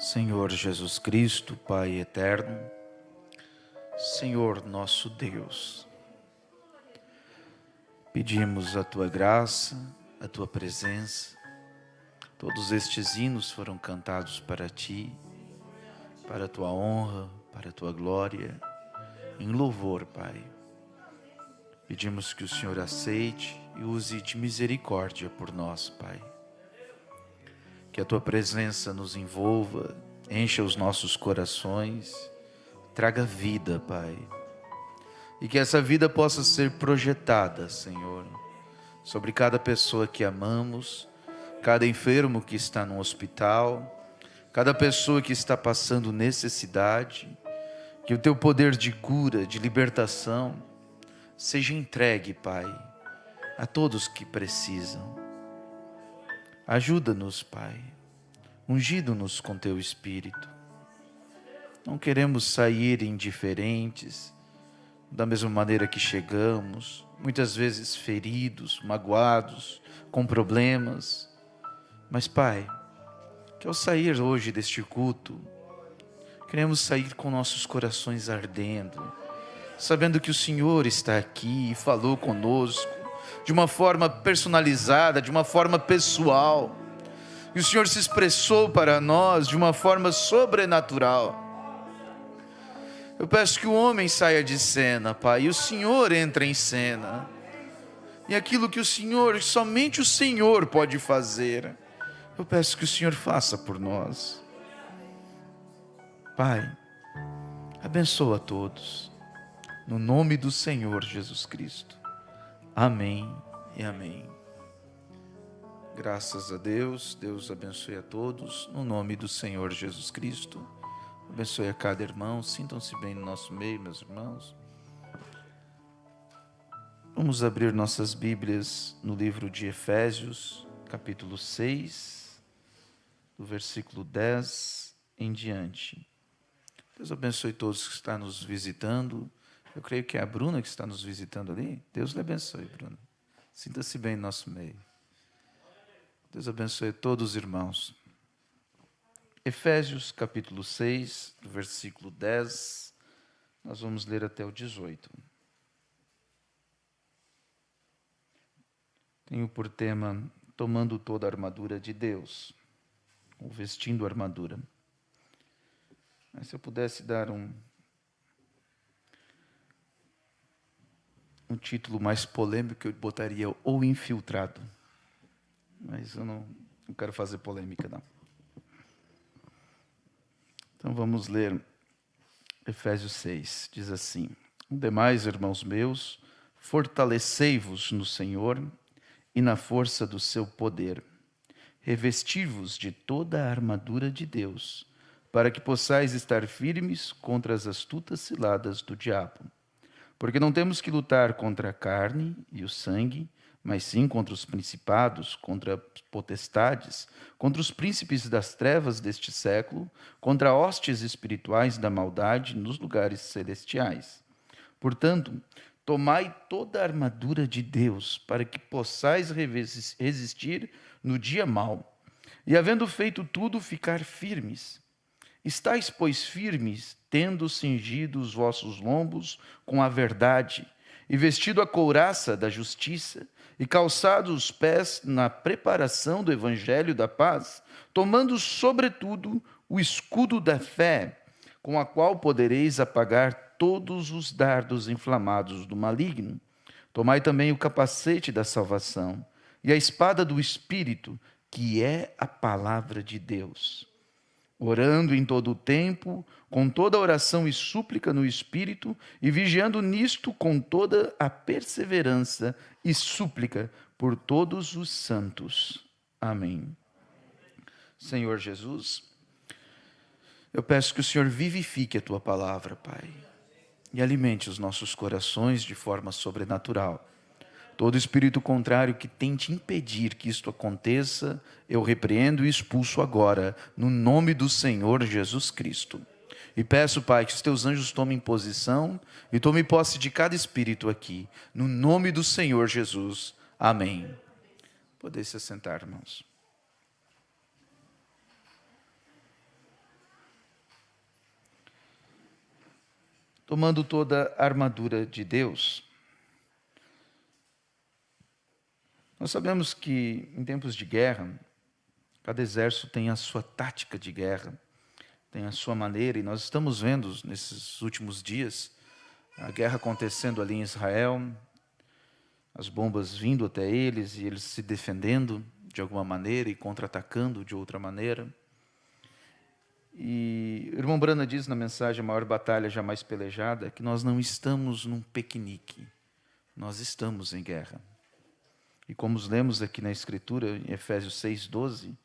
Senhor Jesus Cristo, Pai eterno, Senhor nosso Deus, pedimos a Tua graça, a Tua presença. Todos estes hinos foram cantados para Ti, para a Tua honra, para a Tua glória, em louvor, Pai. Pedimos que o Senhor aceite e use de misericórdia por nós, Pai. Que a Tua presença nos envolva, encha os nossos corações, traga vida, Pai. E que essa vida possa ser projetada, Senhor, sobre cada pessoa que amamos, cada enfermo que está no hospital, cada pessoa que está passando necessidade. Que o Teu poder de cura, de libertação, seja entregue, Pai, a todos que precisam. Ajuda-nos, Pai, ungido-nos com Teu Espírito. Não queremos sair indiferentes, da mesma maneira que chegamos, muitas vezes feridos, magoados, com problemas. Mas, Pai, que ao sair hoje deste culto, queremos sair com nossos corações ardendo, sabendo que o Senhor está aqui e falou conosco, de uma forma personalizada, de uma forma pessoal. E o Senhor se expressou para nós de uma forma sobrenatural. Eu peço que o homem saia de cena, Pai, e o Senhor entre em cena. E aquilo que o Senhor, somente o Senhor pode fazer, eu peço que o Senhor faça por nós. Pai, abençoa a todos, no nome do Senhor Jesus Cristo. Amém e amém. Graças a Deus, Deus abençoe a todos, no nome do Senhor Jesus Cristo. Abençoe a cada irmão, sintam-se bem no nosso meio, meus irmãos. Vamos abrir nossas Bíblias no livro de Efésios, capítulo 6, do versículo 10 em diante. Deus abençoe todos que estão nos visitando. Eu creio que é a Bruna que está nos visitando ali. Deus lhe abençoe, Bruna. Sinta-se bem no nosso meio. Deus abençoe todos os irmãos. Efésios capítulo 6, do versículo 10, nós vamos ler até o 18. Tenho por tema, tomando toda a armadura de Deus, ou vestindo a armadura. Mas se eu pudesse dar um título mais polêmico, eu botaria o infiltrado. Mas eu não quero fazer polêmica, não. Então vamos ler Efésios 6, diz assim: Demais, irmãos meus, fortalecei-vos no Senhor e na força do seu poder. Revesti-vos de toda a armadura de Deus, para que possais estar firmes contra as astutas ciladas do diabo. Porque não temos que lutar contra a carne e o sangue, mas sim contra os principados, contra as potestades, contra os príncipes das trevas deste século, contra hostes espirituais da maldade nos lugares celestiais. Portanto, tomai toda a armadura de Deus, para que possais resistir no dia mau, e havendo feito tudo, ficar firmes. Estais, pois, firmes, tendo cingido os vossos lombos com a verdade, e vestido a couraça da justiça, e calçados os pés na preparação do evangelho da paz, tomando sobretudo o escudo da fé, com a qual podereis apagar todos os dardos inflamados do maligno. Tomai também o capacete da salvação, e a espada do Espírito, que é a palavra de Deus. Orando em todo o tempo, com toda oração e súplica no Espírito, e vigiando nisto com toda a perseverança e súplica por todos os santos. Amém. Senhor Jesus, eu peço que o Senhor vivifique a Tua palavra, Pai, e alimente os nossos corações de forma sobrenatural. Todo espírito contrário que tente impedir que isto aconteça, eu repreendo e expulso agora, no nome do Senhor Jesus Cristo. E peço, Pai, que os Teus anjos tomem posição e tomem posse de cada espírito aqui, no nome do Senhor Jesus. Amém. Podem se assentar, irmãos. tomando toda a armadura de Deus. Nós sabemos que em tempos de guerra, cada exército tem a sua tática de guerra, tem a sua maneira, e nós estamos vendo nesses últimos dias a guerra acontecendo ali em Israel, as bombas vindo até eles e eles se defendendo de alguma maneira e contra-atacando de outra maneira. E o irmão Brana diz na mensagem A Maior Batalha Jamais Pelejada que nós não estamos num piquenique, nós estamos em guerra. E como lemos aqui na Escritura, em Efésios 6:12,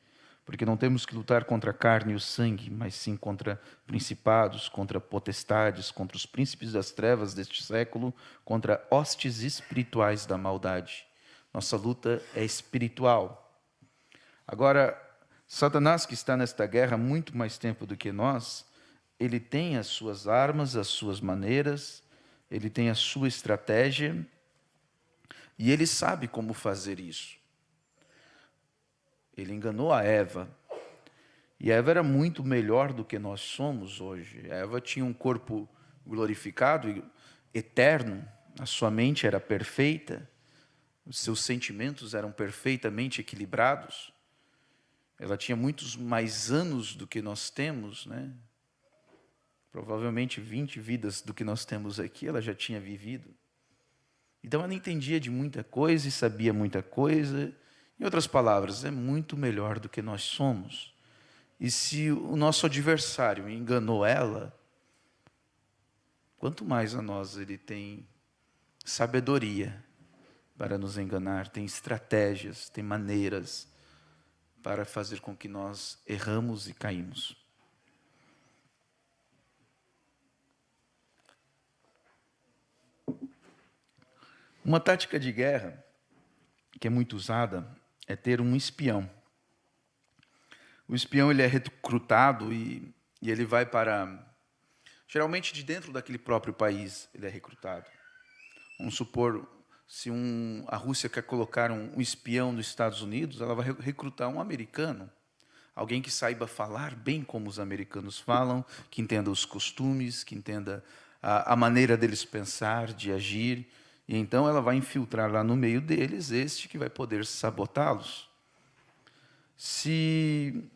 porque não temos que lutar contra a carne e o sangue, mas sim contra principados, contra potestades, contra os príncipes das trevas deste século, contra hostes espirituais da maldade. Nossa luta é espiritual. Agora, Satanás, que está nesta guerra há muito mais tempo do que nós, ele tem as suas armas, as suas maneiras, ele tem a sua estratégia, e ele sabe como fazer isso. Ele enganou a Eva, e Eva era muito melhor do que nós somos hoje. Eva tinha um corpo glorificado e eterno, a sua mente era perfeita, os seus sentimentos eram perfeitamente equilibrados. Ela tinha muitos mais anos do que nós temos, né? Provavelmente 20 vidas do que nós temos aqui, ela já tinha vivido. Então ela entendia de muita coisa e sabia muita coisa. Em outras palavras, é muito melhor do que nós somos. E se o nosso adversário enganou ela, quanto mais a nós ele tem sabedoria para nos enganar, tem estratégias, tem maneiras para fazer com que nós erramos e caímos. Uma tática de guerra que é muito usada é ter um espião. O espião ele é recrutado e ele vai para, geralmente de dentro daquele próprio país ele é recrutado. Vamos supor, se a Rússia quer colocar um espião nos Estados Unidos, ela vai recrutar um americano, alguém que saiba falar bem como os americanos falam, que entenda os costumes, que entenda a maneira deles pensar, de agir, e então ela vai infiltrar lá no meio deles este que vai poder sabotá-los. Se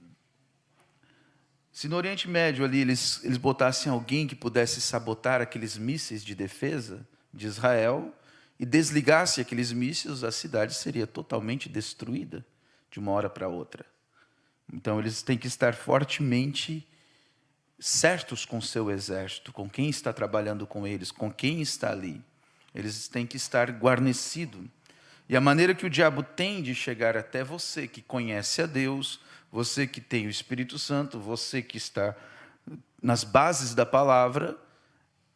no Oriente Médio ali eles botassem alguém que pudesse sabotar aqueles mísseis de defesa de Israel e desligasse aqueles mísseis, a cidade seria totalmente destruída de uma hora para outra. Então eles têm que estar fortemente certos com o seu exército, com quem está trabalhando com eles, com quem está ali. Eles têm que estar guarnecidos. E a maneira que o diabo tem de chegar até você, que conhece a Deus, você que tem o Espírito Santo, você que está nas bases da palavra,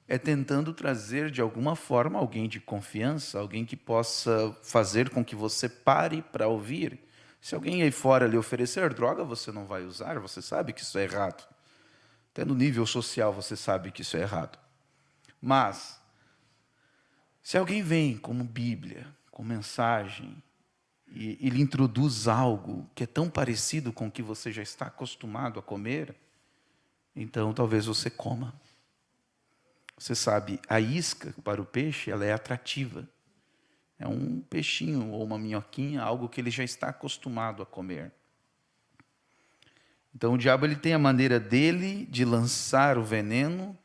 é tentando trazer de alguma forma alguém de confiança, alguém que possa fazer com que você pare para ouvir. Se alguém aí fora lhe oferecer droga, você não vai usar, você sabe que isso é errado. Até no nível social você sabe que isso é errado. Mas, se alguém vem como Bíblia, com mensagem, e lhe introduz algo que é tão parecido com o que você já está acostumado a comer, então talvez você coma. Você sabe, a isca para o peixe, ela é atrativa. É um peixinho ou uma minhoquinha, algo que ele já está acostumado a comer. Então o diabo ele tem a maneira dele de lançar o veneno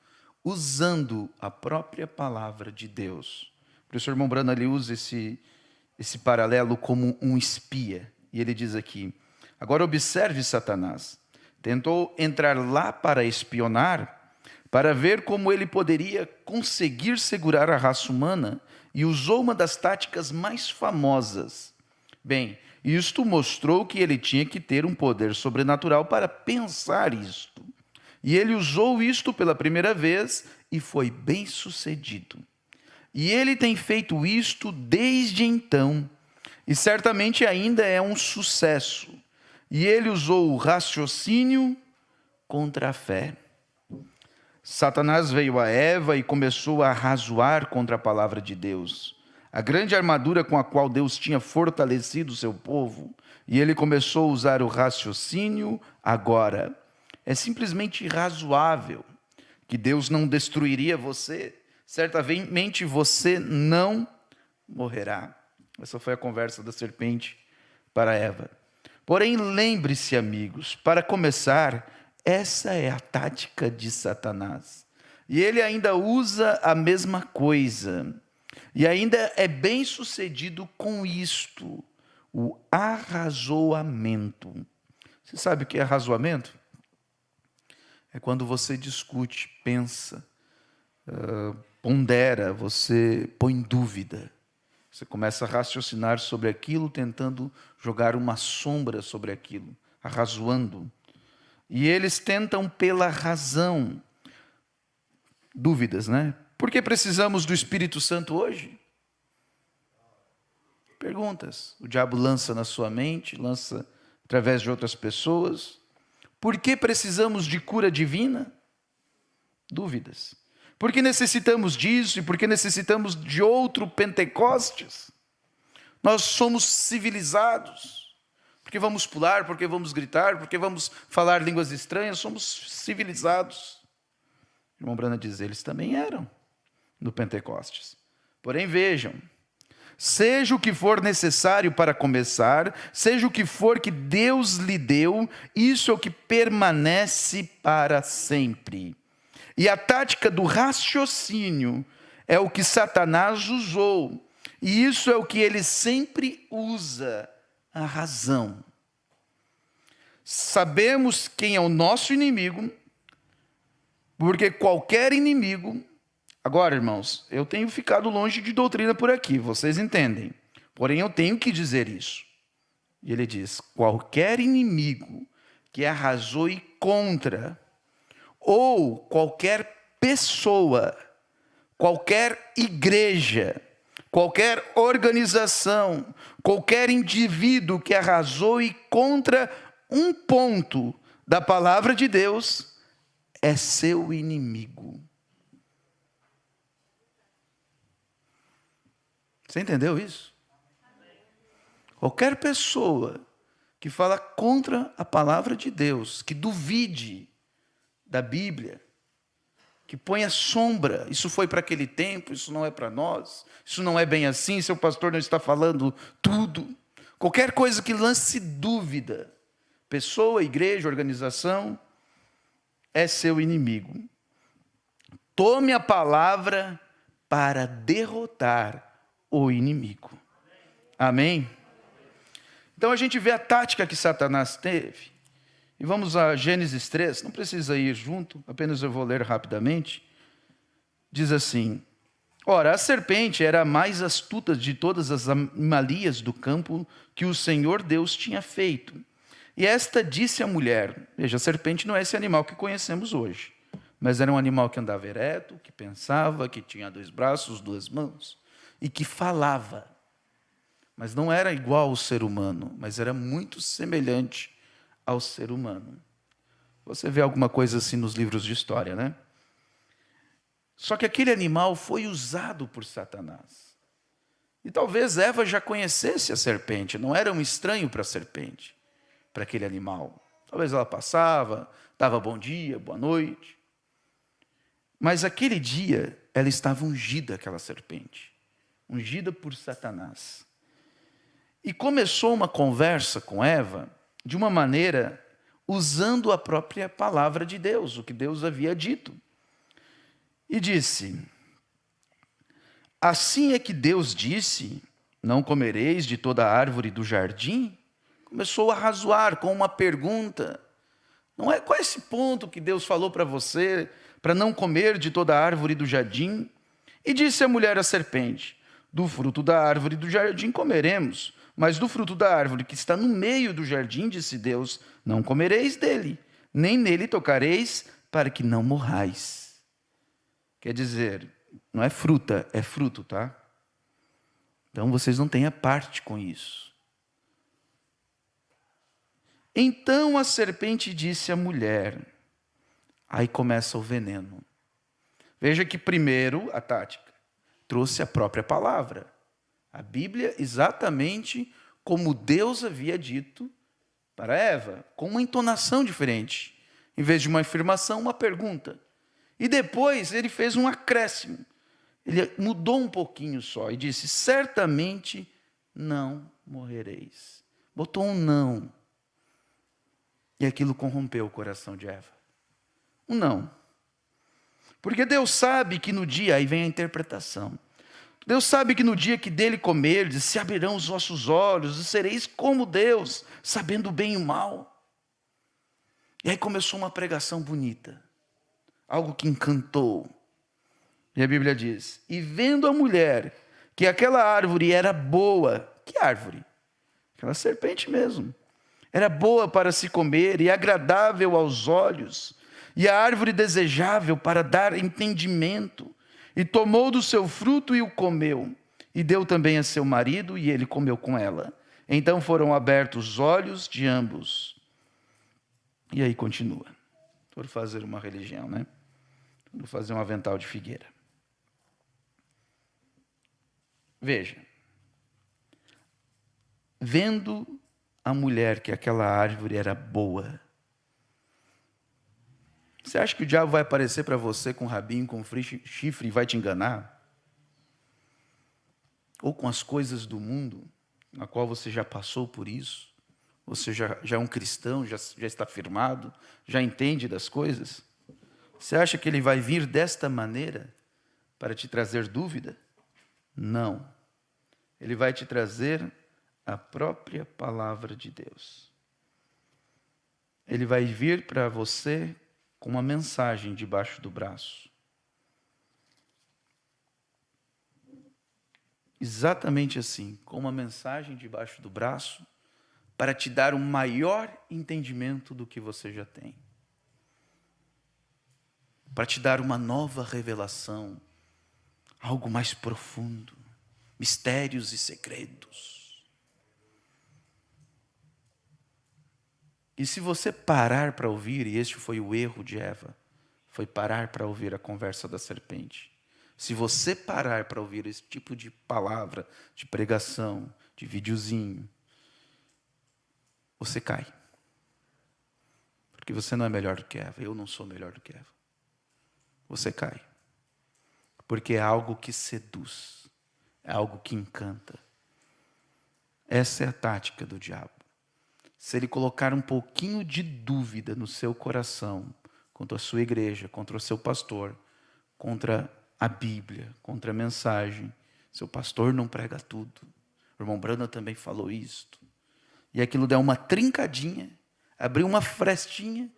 usando a própria palavra de Deus. Por isso o irmão Brana ali usa esse paralelo como um espia. E ele diz aqui, agora observe Satanás. Tentou entrar lá para espionar, para ver como ele poderia conseguir segurar a raça humana, e usou uma das táticas mais famosas. Bem, isto mostrou que ele tinha que ter um poder sobrenatural para pensar isto. E ele usou isto pela primeira vez e foi bem sucedido. E ele tem feito isto desde então, e certamente ainda é um sucesso. E ele usou o raciocínio contra a fé. Satanás veio a Eva e começou a arrazoar contra a palavra de Deus, a grande armadura com a qual Deus tinha fortalecido o seu povo, e ele começou a usar o raciocínio agora. É simplesmente irrazoável que Deus não destruiria você, certamente você não morrerá. Essa foi a conversa da serpente para Eva. Porém, lembre-se, amigos, para começar, essa é a tática de Satanás. E ele ainda usa a mesma coisa. E ainda é bem sucedido com isto, o arrazoamento. Você sabe o que é arrazoamento? É quando você discute, pensa, pondera, você põe em dúvida. Você começa a raciocinar sobre aquilo, tentando jogar uma sombra sobre aquilo, arrazoando. E eles tentam pela razão. Dúvidas, né? Por que precisamos do Espírito Santo hoje? Perguntas. O diabo lança na sua mente, lança através de outras pessoas. Por que precisamos de cura divina? Dúvidas. Por que necessitamos disso e por que necessitamos de outro Pentecostes? Nós somos civilizados. Porque vamos pular, porque vamos gritar, porque vamos falar línguas estranhas, somos civilizados. O irmão Branham diz, eles também eram no Pentecostes. Porém, vejam, seja o que for necessário para começar, seja o que for que Deus lhe deu, isso é o que permanece para sempre. E a tática do raciocínio é o que Satanás usou. E isso é o que ele sempre usa, a razão. Sabemos quem é o nosso inimigo, porque qualquer inimigo... Agora, irmãos, eu tenho ficado longe de doutrina por aqui, vocês entendem. Porém, eu tenho que dizer isso. E ele diz, qualquer inimigo que arrazoe contra, ou qualquer pessoa, qualquer igreja, qualquer organização, qualquer indivíduo que arrazoe contra um ponto da palavra de Deus, é seu inimigo. Você entendeu isso? Qualquer pessoa que fala contra a palavra de Deus, que duvide da Bíblia, que ponha sombra, isso foi para aquele tempo, isso não é para nós, isso não é bem assim, seu pastor não está falando tudo. Qualquer coisa que lance dúvida, pessoa, igreja, organização, é seu inimigo. Tome a palavra para derrotar o inimigo. Amém? Então a gente vê a tática que Satanás teve. E vamos a Gênesis 3, não precisa ir junto, apenas eu vou ler rapidamente. Diz assim, ora, a serpente era a mais astuta de todas as animalias do campo que o Senhor Deus tinha feito. E esta disse à mulher, veja, a serpente não é esse animal que conhecemos hoje, mas era um animal que andava ereto, que pensava, que tinha 2 braços, 2 mãos. E que falava, mas não era igual ao ser humano, mas era muito semelhante ao ser humano. Você vê alguma coisa assim nos livros de história, né? Só que aquele animal foi usado por Satanás. E talvez Eva já conhecesse a serpente, não era um estranho para a serpente, para aquele animal. Talvez ela passava, dava bom dia, boa noite. Mas aquele dia, ela estava ungida, aquela serpente. Ungida por Satanás. E começou uma conversa com Eva, de uma maneira, usando a própria palavra de Deus, o que Deus havia dito. E disse, assim é que Deus disse, não comereis de toda a árvore do jardim? Começou a razoar com uma pergunta. Não é qual é esse ponto que Deus falou para você, para não comer de toda a árvore do jardim? E disse a mulher à serpente, do fruto da árvore do jardim comeremos, mas do fruto da árvore que está no meio do jardim, disse Deus, não comereis dele, nem nele tocareis, para que não morrais. Quer dizer, não é fruta, é fruto, tá? Então vocês não têm a parte com isso. Então a serpente disse à mulher, aí começa o veneno. Veja que primeiro a tática. Trouxe a própria palavra. A Bíblia exatamente como Deus havia dito para Eva, com uma entonação diferente. Em vez de uma afirmação, uma pergunta. E depois ele fez um acréscimo. Ele mudou um pouquinho só e disse: certamente não morrereis. Botou um não. E aquilo corrompeu o coração de Eva. Um não. Porque Deus sabe que no dia, aí vem a interpretação. Deus sabe que no dia que dele comerdes, se abrirão os vossos olhos e sereis como Deus, sabendo o bem e o mal. E aí começou uma pregação bonita. Algo que encantou. E a Bíblia diz: e vendo a mulher que aquela árvore era boa. Que árvore? Aquela serpente mesmo. Era boa para se comer e agradável aos olhos, e a árvore desejável para dar entendimento. E tomou do seu fruto e o comeu, e deu também a seu marido, e ele comeu com ela. Então foram abertos os olhos de ambos. E aí continua. Por fazer uma religião, né? Vou fazer um avental de figueira. Veja. Vendo a mulher que aquela árvore era boa. Você acha que o diabo vai aparecer para você com rabinho, com chifre e vai te enganar? Ou com as coisas do mundo, na qual você já passou por isso? Você já é um cristão, já está firmado, já entende das coisas? Você acha que ele vai vir desta maneira para te trazer dúvida? Não. Ele vai te trazer a própria palavra de Deus. Ele vai vir para você com uma mensagem debaixo do braço. Exatamente assim, com uma mensagem debaixo do braço, para te dar um maior entendimento do que você já tem. Para te dar uma nova revelação, algo mais profundo, mistérios e segredos. E se você parar para ouvir, e este foi o erro de Eva, foi parar para ouvir a conversa da serpente. Se você parar para ouvir esse tipo de palavra, de pregação, de videozinho, você cai. Porque você não é melhor do que Eva, eu não sou melhor do que Eva. Você cai. Porque é algo que seduz, é algo que encanta. Essa é a tática do diabo. Se ele colocar um pouquinho de dúvida no seu coração, contra a sua igreja, contra o seu pastor, contra a Bíblia, contra a mensagem, seu pastor não prega tudo. O irmão Branda também falou isto. E aquilo der uma trincadinha, abriu uma frestinha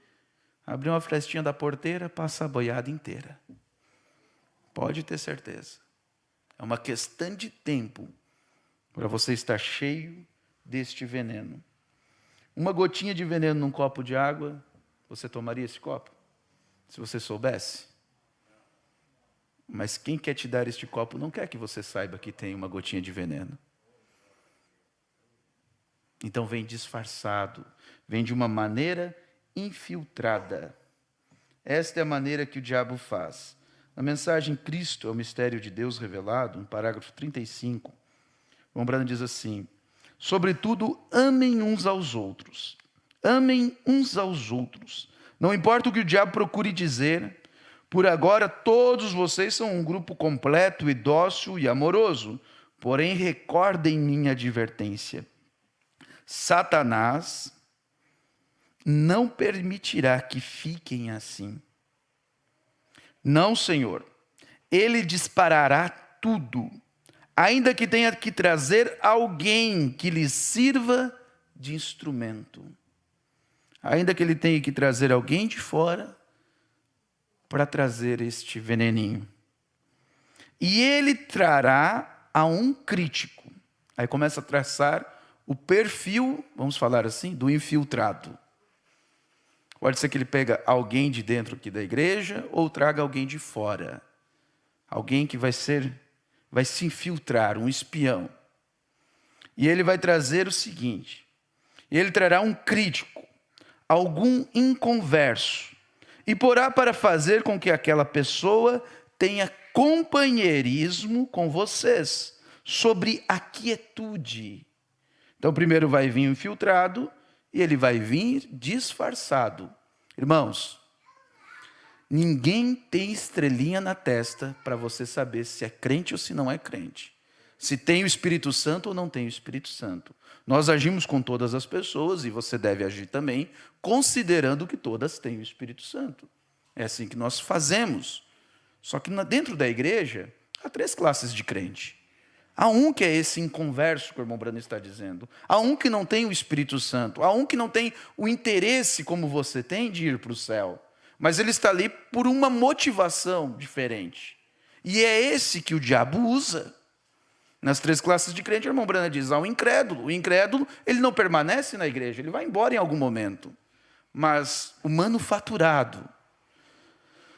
da porteira, passa a boiada inteira. Pode ter certeza. É uma questão de tempo para você estar cheio deste veneno. Uma gotinha de veneno num copo de água, você tomaria esse copo? Se você soubesse? Mas quem quer te dar este copo não quer que você saiba que tem uma gotinha de veneno. Então vem disfarçado, vem de uma maneira infiltrada. Esta é a maneira que o diabo faz. Na mensagem Cristo é o mistério de Deus revelado, no parágrafo 35, o irmão Branham diz assim: sobretudo, amem uns aos outros. Amem uns aos outros. Não importa o que o diabo procure dizer, por agora todos vocês são um grupo completo e dócil e amoroso. Porém, recordem minha advertência. Satanás não permitirá que fiquem assim. Não, Senhor. Ele disparará tudo, ainda que tenha que trazer alguém que lhe sirva de instrumento. Ainda que ele tenha que trazer alguém de fora para trazer este veneninho. E ele trará a um crítico. Aí começa a traçar o perfil, vamos falar assim, do infiltrado. Pode ser que ele pega alguém de dentro aqui da igreja ou traga alguém de fora. Alguém que vai se infiltrar, um espião. E ele vai trazer o seguinte: ele trará um crítico, algum inconverso, e porá para fazer com que aquela pessoa tenha companheirismo com vocês, sobre a quietude. Então primeiro vai vir o infiltrado, e ele vai vir disfarçado. Irmãos, Ninguém tem estrelinha na testa para você saber se é crente ou se não é crente. Se tem o Espírito Santo ou não tem o Espírito Santo. Nós agimos com todas as pessoas, e você deve agir também, considerando que todas têm o Espírito Santo. É assim que nós fazemos. Só que dentro da igreja, há 3 classes de crente. Há um que é esse inconverso que o irmão Brano está dizendo. Há um que não tem o Espírito Santo. Há um que não tem o interesse como você tem de ir para o céu. Mas ele está ali por uma motivação diferente. E é esse que o diabo usa. Nas 3 classes de crente, o irmão Brana diz, há o incrédulo. O incrédulo, ele não permanece na igreja, ele vai embora em algum momento. Mas o manufaturado,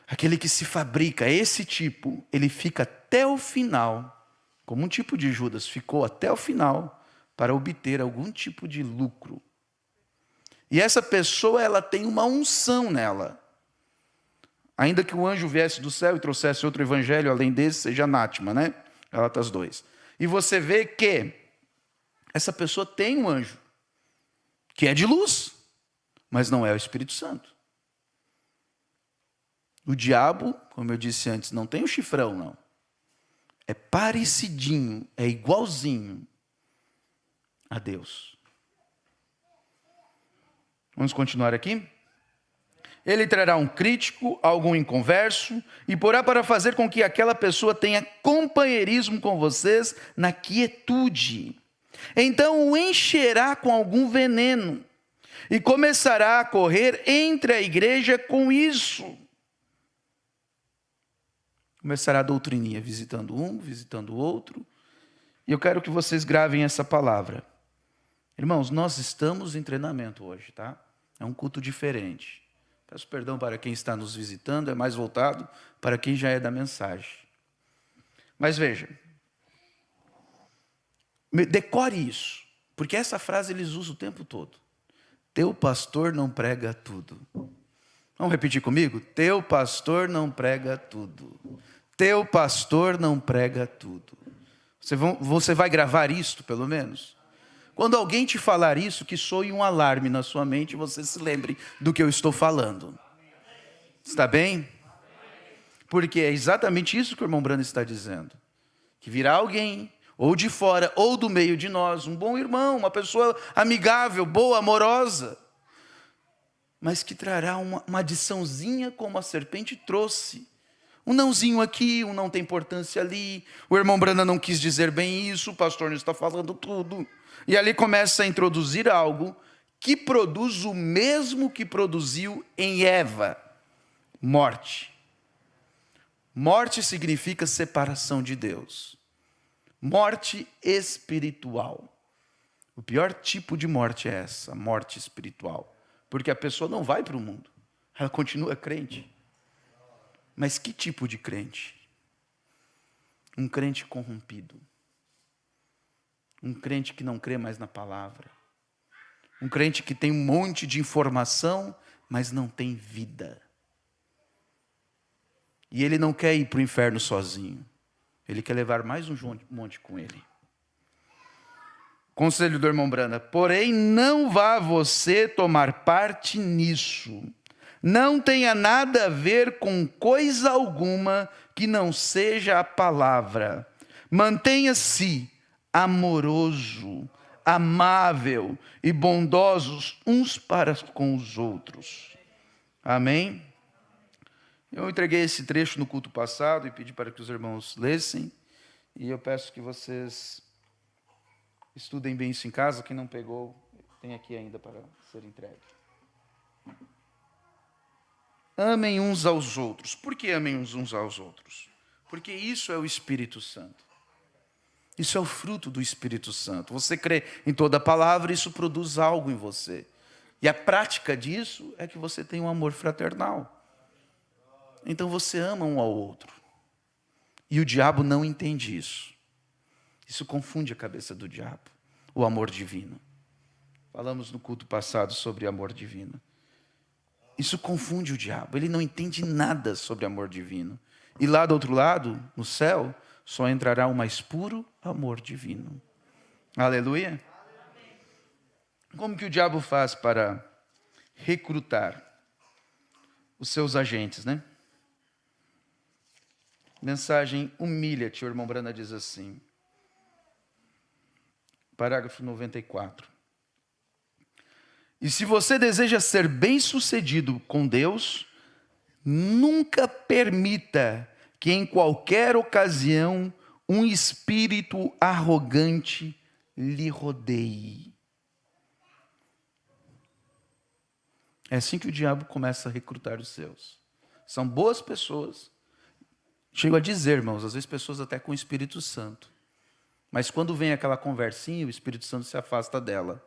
aquele que se fabrica, esse tipo, ele fica até o final, como um tipo de Judas, ficou até o final para obter algum tipo de lucro. E essa pessoa, ela tem uma unção nela. Ainda que o anjo viesse do céu e trouxesse outro evangelho, além desse, seja anátema, né? Gálatas 2. E você vê que essa pessoa tem um anjo, que é de luz, mas não é o Espírito Santo. O diabo, como eu disse antes, não tem o chifrão, não. É parecidinho, é igualzinho a Deus. Vamos continuar aqui? Ele trará um crítico, algum inconverso, e porá para fazer com que aquela pessoa tenha companheirismo com vocês na quietude. Então o encherá com algum veneno, e começará a correr entre a igreja com isso. Começará a doutrininha, visitando um, visitando o outro. E eu quero que vocês gravem essa palavra. Irmãos, nós estamos em treinamento hoje, tá? É um culto diferente. Peço perdão para quem está nos visitando, é mais voltado para quem já é da mensagem. Mas veja, decore isso, porque essa frase eles usam o tempo todo. Teu pastor não prega tudo. Vamos repetir comigo? Teu pastor não prega tudo. Teu pastor não prega tudo. Você vai gravar isto, pelo menos? Quando alguém te falar isso, que soe um alarme na sua mente, você se lembre do que eu estou falando. Está bem? Porque é exatamente isso que o irmão Brando está dizendo. Que virá alguém, ou de fora, ou do meio de nós, um bom irmão, uma pessoa amigável, boa, amorosa, mas que trará uma adiçãozinha como a serpente trouxe. Um nãozinho aqui, um não tem importância ali. O irmão Brando não quis dizer bem isso, o pastor não está falando tudo. E ali começa a introduzir algo que produz o mesmo que produziu em Eva: morte. Morte significa separação de Deus. Morte espiritual. O pior tipo de morte é essa, morte espiritual. Porque a pessoa não vai para o mundo, ela continua crente. Mas que tipo de crente? Um crente corrompido. Um crente que não crê mais na palavra. Um crente que tem um monte de informação, mas não tem vida. E ele não quer ir para o inferno sozinho. Ele quer levar mais um monte com ele. Conselho do irmão Branda: porém, não vá você tomar parte nisso. Não tenha nada a ver com coisa alguma que não seja a palavra. Mantenha-se amoroso, amável e bondosos uns para com os outros. Amém? Eu entreguei esse trecho no culto passado e pedi para que os irmãos lessem. E eu peço que vocês estudem bem isso em casa. Quem não pegou, tem aqui ainda para ser entregue. Amem uns aos outros. Por que amem uns aos outros? Porque isso é o Espírito Santo. Isso é o fruto do Espírito Santo. Você crê em toda a palavra, isso produz algo em você. E a prática disso é que você tem um amor fraternal. Então você ama um ao outro. E o diabo não entende isso. Isso confunde a cabeça do diabo. O amor divino. Falamos no culto passado sobre amor divino. Isso confunde o diabo. Ele não entende nada sobre amor divino. E lá do outro lado, no céu, só entrará o mais puro amor divino. Aleluia. Como que o diabo faz para recrutar os seus agentes, né? Mensagem humilha-te, o irmão Brana diz assim. Parágrafo 94. E se você deseja ser bem-sucedido com Deus, nunca permita que em qualquer ocasião um espírito arrogante lhe rodeie. É assim que o diabo começa a recrutar os seus. São boas pessoas. Chego a dizer, irmãos, às vezes pessoas até com o Espírito Santo. Mas quando vem aquela conversinha, o Espírito Santo se afasta dela.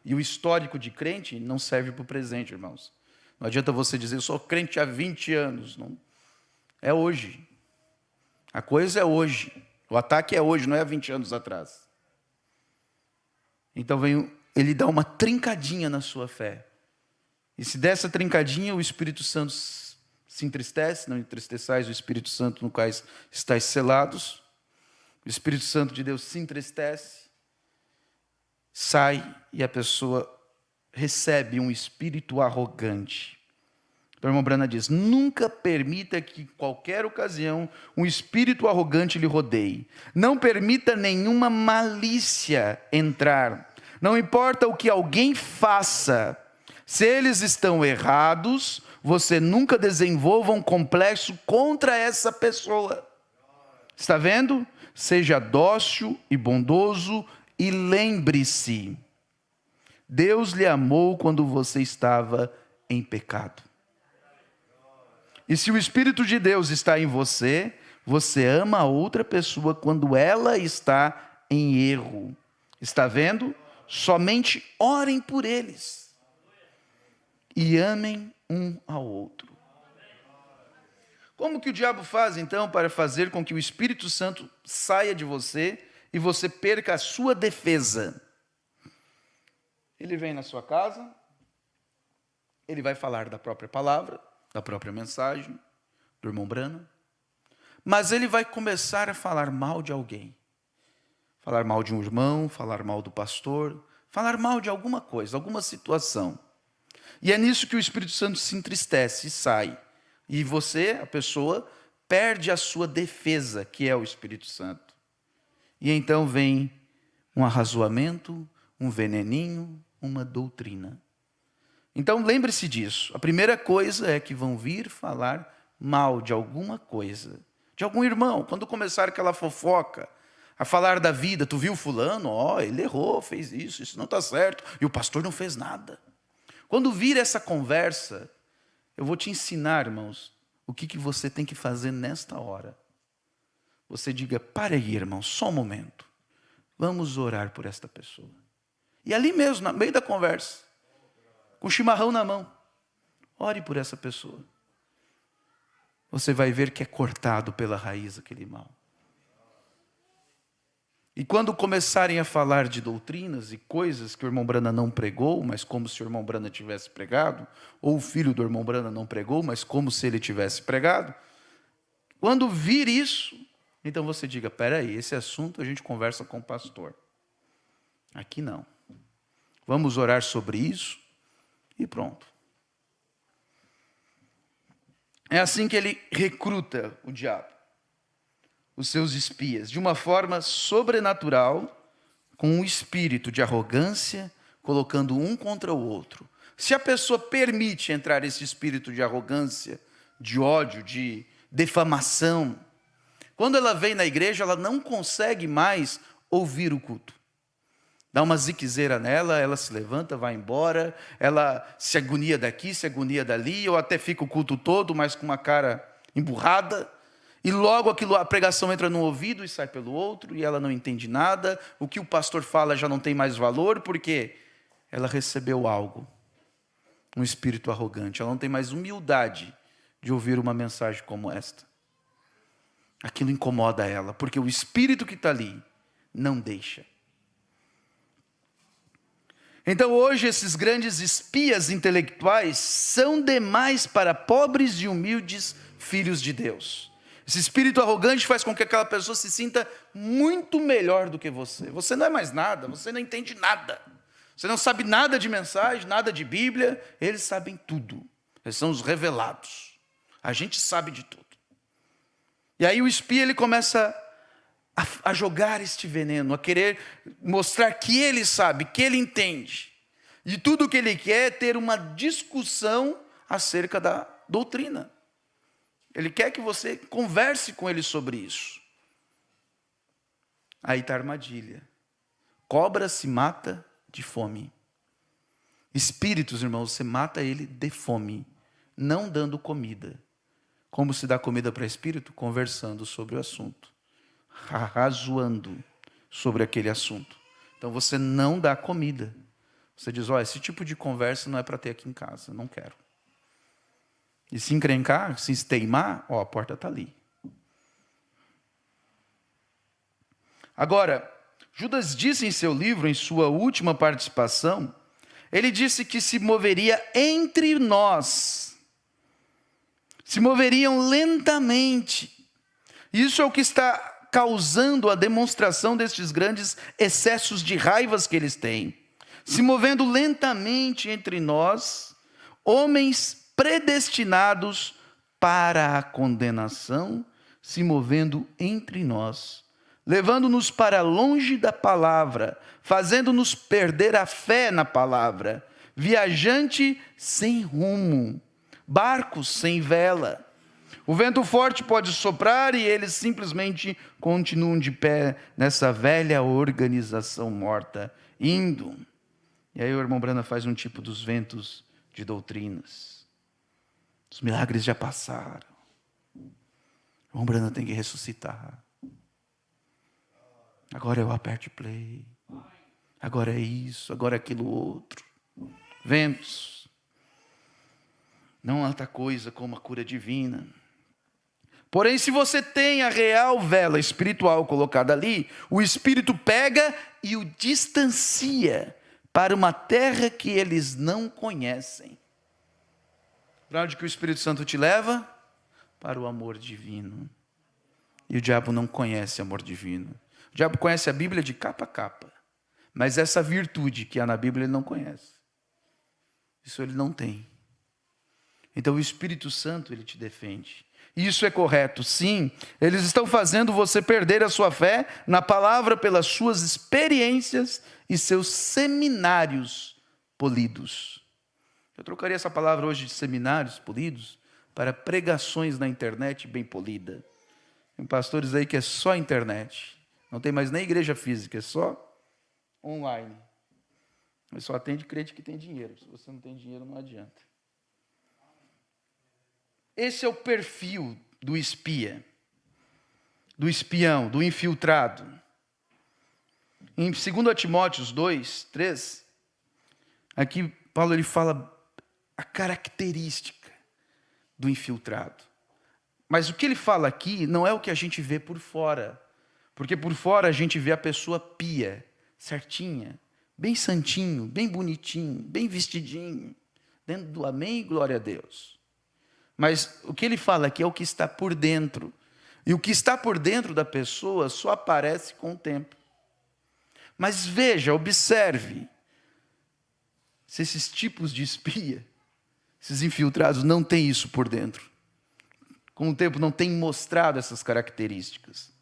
E o histórico de crente não serve para o presente, irmãos. Não adianta você dizer, eu sou crente há 20 anos. Não. É hoje. A coisa é hoje. O ataque é hoje, não é há 20 anos atrás. Então ele dá uma trincadinha na sua fé. E se dessa trincadinha, o Espírito Santo se entristece, não entristeçais o Espírito Santo no quais estáis selados. O Espírito Santo de Deus se entristece, sai e a pessoa recebe um espírito arrogante. O irmão Brana diz, nunca permita que em qualquer ocasião um espírito arrogante lhe rodeie. Não permita nenhuma malícia entrar. Não importa o que alguém faça. Se eles estão errados, você nunca desenvolva um complexo contra essa pessoa. Está vendo? Seja dócil e bondoso e lembre-se, Deus lhe amou quando você estava em pecado. E se o Espírito de Deus está em você, você ama a outra pessoa quando ela está em erro. Está vendo? Somente orem por eles. E amem um ao outro. Como que o diabo faz, então, para fazer com que o Espírito Santo saia de você e você perca a sua defesa? Ele vem na sua casa, ele vai falar da própria palavra, da própria mensagem, do irmão Brana, mas ele vai começar a falar mal de alguém. Falar mal de um irmão, falar mal do pastor, falar mal de alguma coisa, alguma situação. E é nisso que o Espírito Santo se entristece e sai. E você, a pessoa, perde a sua defesa, que é o Espírito Santo. E então vem um arrazoamento, um veneninho, uma doutrina. Então lembre-se disso. A primeira coisa é que vão vir falar mal de alguma coisa. De algum irmão. Quando começar aquela fofoca, a falar da vida, tu viu fulano? Ele errou, fez isso não está certo. E o pastor não fez nada. Quando vir essa conversa, eu vou te ensinar, irmãos, o que você tem que fazer nesta hora. Você diga, para aí, irmão, só um momento. Vamos orar por esta pessoa. E ali mesmo, no meio da conversa, com o chimarrão na mão, ore por essa pessoa. Você vai ver que é cortado pela raiz aquele mal. E quando começarem a falar de doutrinas e coisas que o irmão Brana não pregou, mas como se o irmão Brana tivesse pregado, ou o filho do irmão Brana não pregou, mas como se ele tivesse pregado, quando vir isso, então você diga, peraí, esse assunto a gente conversa com o pastor. Aqui não. Vamos orar sobre isso e pronto. É assim que ele recruta o diabo, os seus espias, de uma forma sobrenatural, com um espírito de arrogância, colocando um contra o outro. Se a pessoa permite entrar esse espírito de arrogância, de ódio, de defamação, quando ela vem na igreja, ela não consegue mais ouvir o culto. Dá uma ziquezeira nela, ela se levanta, vai embora, ela se agonia daqui, se agonia dali, ou até fica o culto todo, mas com uma cara emburrada, e logo a pregação entra no ouvido e sai pelo outro, e ela não entende nada, o que o pastor fala já não tem mais valor, porque ela recebeu algo, um espírito arrogante, ela não tem mais humildade de ouvir uma mensagem como esta. Aquilo incomoda ela, porque o espírito que está ali não deixa. Então hoje esses grandes espias intelectuais são demais para pobres e humildes filhos de Deus. Esse espírito arrogante faz com que aquela pessoa se sinta muito melhor do que você. Você não é mais nada, você não entende nada. Você não sabe nada de mensagem, nada de Bíblia. Eles sabem tudo. Eles são os revelados. A gente sabe de tudo. E aí o espia ele começa a jogar este veneno, a querer mostrar que ele sabe, que ele entende. E tudo o que ele quer é ter uma discussão acerca da doutrina. Ele quer que você converse com ele sobre isso. Aí está a armadilha. Cobra se mata de fome. Espíritos, irmãos, você mata ele de fome, não dando comida. Como se dá comida para espírito? Conversando sobre o assunto. Razoando sobre aquele assunto. Então você não dá comida. Você diz, esse tipo de conversa não é para ter aqui em casa, não quero. E se encrencar, se teimar, a porta está ali. Agora, Judas disse em seu livro, em sua última participação, ele disse que se moveria entre nós. Se moveriam lentamente. Isso é o que está causando a demonstração destes grandes excessos de raivas que eles têm. Se movendo lentamente entre nós, homens predestinados para a condenação, se movendo entre nós, levando-nos para longe da palavra, fazendo-nos perder a fé na palavra, viajante sem rumo, barcos sem vela. O vento forte pode soprar e eles simplesmente continuam de pé nessa velha organização morta, indo. E aí o irmão Brana faz um tipo dos ventos de doutrinas. Os milagres já passaram. O irmão Brana tem que ressuscitar. Agora eu aperte play. Agora é isso, agora é aquilo outro. Ventos. Não há outra coisa como a cura divina. Porém, se você tem a real vela espiritual colocada ali, o Espírito pega e o distancia para uma terra que eles não conhecem. Para onde que o Espírito Santo te leva? Para o amor divino. E o diabo não conhece amor divino. O diabo conhece a Bíblia de capa a capa. Mas essa virtude que há na Bíblia ele não conhece. Isso ele não tem. Então o Espírito Santo ele te defende. Isso é correto, sim. Eles estão fazendo você perder a sua fé na palavra pelas suas experiências e seus seminários polidos. Eu trocaria essa palavra hoje de seminários polidos para pregações na internet bem polida. Tem pastores aí que é só internet. Não tem mais nem igreja física, é só online. Mas só atende crente que tem dinheiro. Se você não tem dinheiro, não adianta. Esse é o perfil do espia, do espião, do infiltrado. Em 2 Timóteo 2, 3, aqui Paulo ele fala a característica do infiltrado. Mas o que ele fala aqui não é o que a gente vê por fora. Porque por fora a gente vê a pessoa pia, certinha, bem santinho, bem bonitinho, bem vestidinho, dentro do amém e glória a Deus. Mas o que ele fala aqui é o que está por dentro. E o que está por dentro da pessoa só aparece com o tempo. Mas veja, observe, se esses tipos de espia, esses infiltrados não têm isso por dentro. Com o tempo não têm mostrado essas características.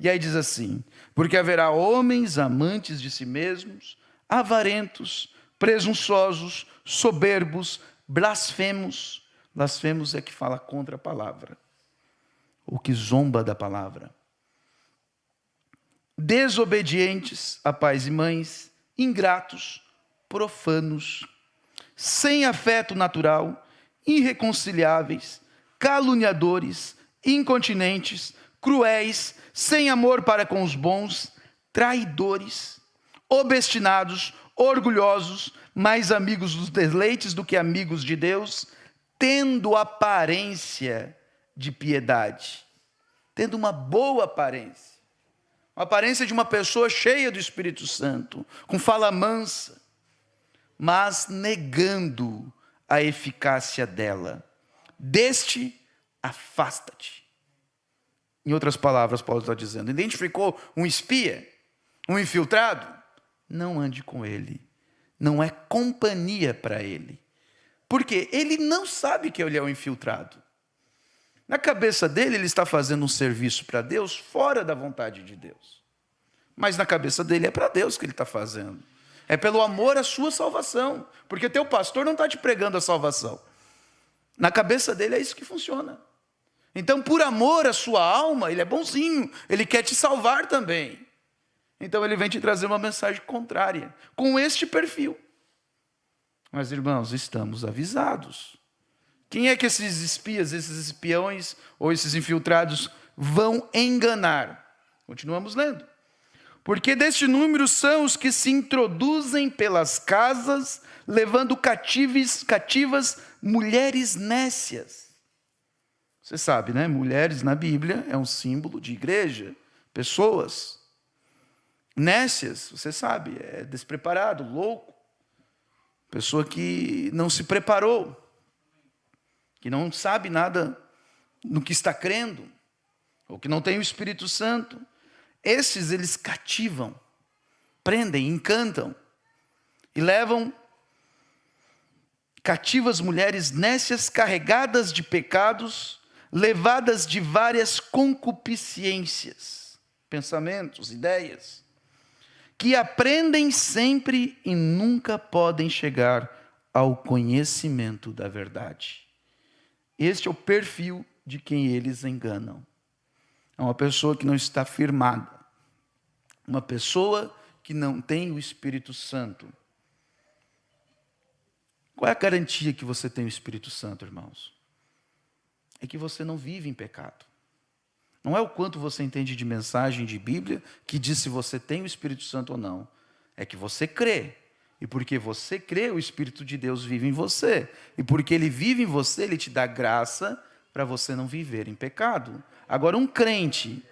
E aí diz assim, porque haverá homens amantes de si mesmos, avarentos, presunçosos, soberbos, blasfemos. Blasfemos é que fala contra a palavra, ou que zomba da palavra. Desobedientes a pais e mães, ingratos, profanos, sem afeto natural, irreconciliáveis, caluniadores, incontinentes, cruéis, sem amor para com os bons, traidores, obstinados, orgulhosos, mais amigos dos deleites do que amigos de Deus, tendo aparência de piedade, tendo uma boa aparência, uma aparência de uma pessoa cheia do Espírito Santo, com fala mansa, mas negando a eficácia dela. Deste, afasta-te. Em outras palavras, Paulo está dizendo, identificou um espia, um infiltrado? Não ande com ele, não é companhia para ele. Porque ele não sabe que ele é um infiltrado. Na cabeça dele, ele está fazendo um serviço para Deus fora da vontade de Deus. Mas na cabeça dele é para Deus que ele está fazendo. É pelo amor à sua salvação. Porque teu pastor não está te pregando a salvação. Na cabeça dele é isso que funciona. Então, por amor à sua alma, ele é bonzinho. Ele quer te salvar também. Então, ele vem te trazer uma mensagem contrária, com este perfil. Mas, irmãos, estamos avisados. Quem é que esses espias, esses espiões ou esses infiltrados vão enganar? Continuamos lendo. Porque deste número são os que se introduzem pelas casas, levando cativas mulheres nécias. Você sabe, né? Mulheres na Bíblia é um símbolo de igreja, pessoas. Nécias, você sabe, é despreparado, louco. Pessoa que não se preparou, que não sabe nada no que está crendo, ou que não tem o Espírito Santo. Esses eles cativam, prendem, encantam e levam cativas mulheres nécias, carregadas de pecados, levadas de várias concupiscências, pensamentos, ideias, que aprendem sempre e nunca podem chegar ao conhecimento da verdade. Este é o perfil de quem eles enganam. É uma pessoa que não está firmada. Uma pessoa que não tem o Espírito Santo. Qual é a garantia que você tem o Espírito Santo, irmãos? É que você não vive em pecado. Não é o quanto você entende de mensagem de Bíblia que diz se você tem o Espírito Santo ou não. É que você crê. E porque você crê, o Espírito de Deus vive em você. E porque Ele vive em você, Ele te dá graça para você não viver em pecado. Agora, um crente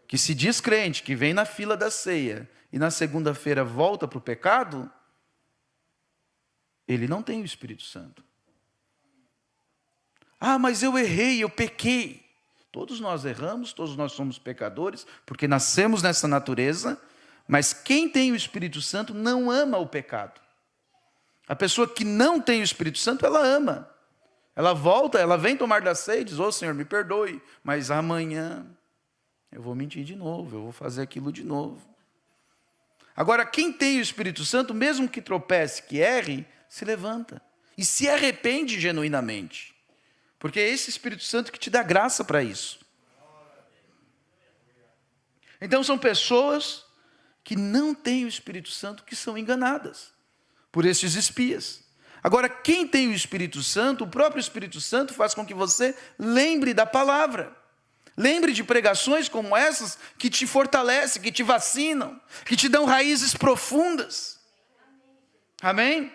que se diz crente, que vem na fila da ceia e na segunda-feira volta para o pecado, ele não tem o Espírito Santo. Ah, mas eu errei, eu pequei. Todos nós erramos, todos nós somos pecadores, porque nascemos nessa natureza, mas quem tem o Espírito Santo não ama o pecado. A pessoa que não tem o Espírito Santo, ela ama. Ela volta, ela vem tomar da ceia e diz, ô Senhor, me perdoe, mas amanhã eu vou mentir de novo, eu vou fazer aquilo de novo. Agora, quem tem o Espírito Santo, mesmo que tropece, que erre, se levanta e se arrepende genuinamente. Porque é esse Espírito Santo que te dá graça para isso. Então, são pessoas que não têm o Espírito Santo, que são enganadas por esses espias. Agora, quem tem o Espírito Santo, o próprio Espírito Santo faz com que você lembre da palavra. Lembre de pregações como essas que te fortalecem, que te vacinam, que te dão raízes profundas. Amém?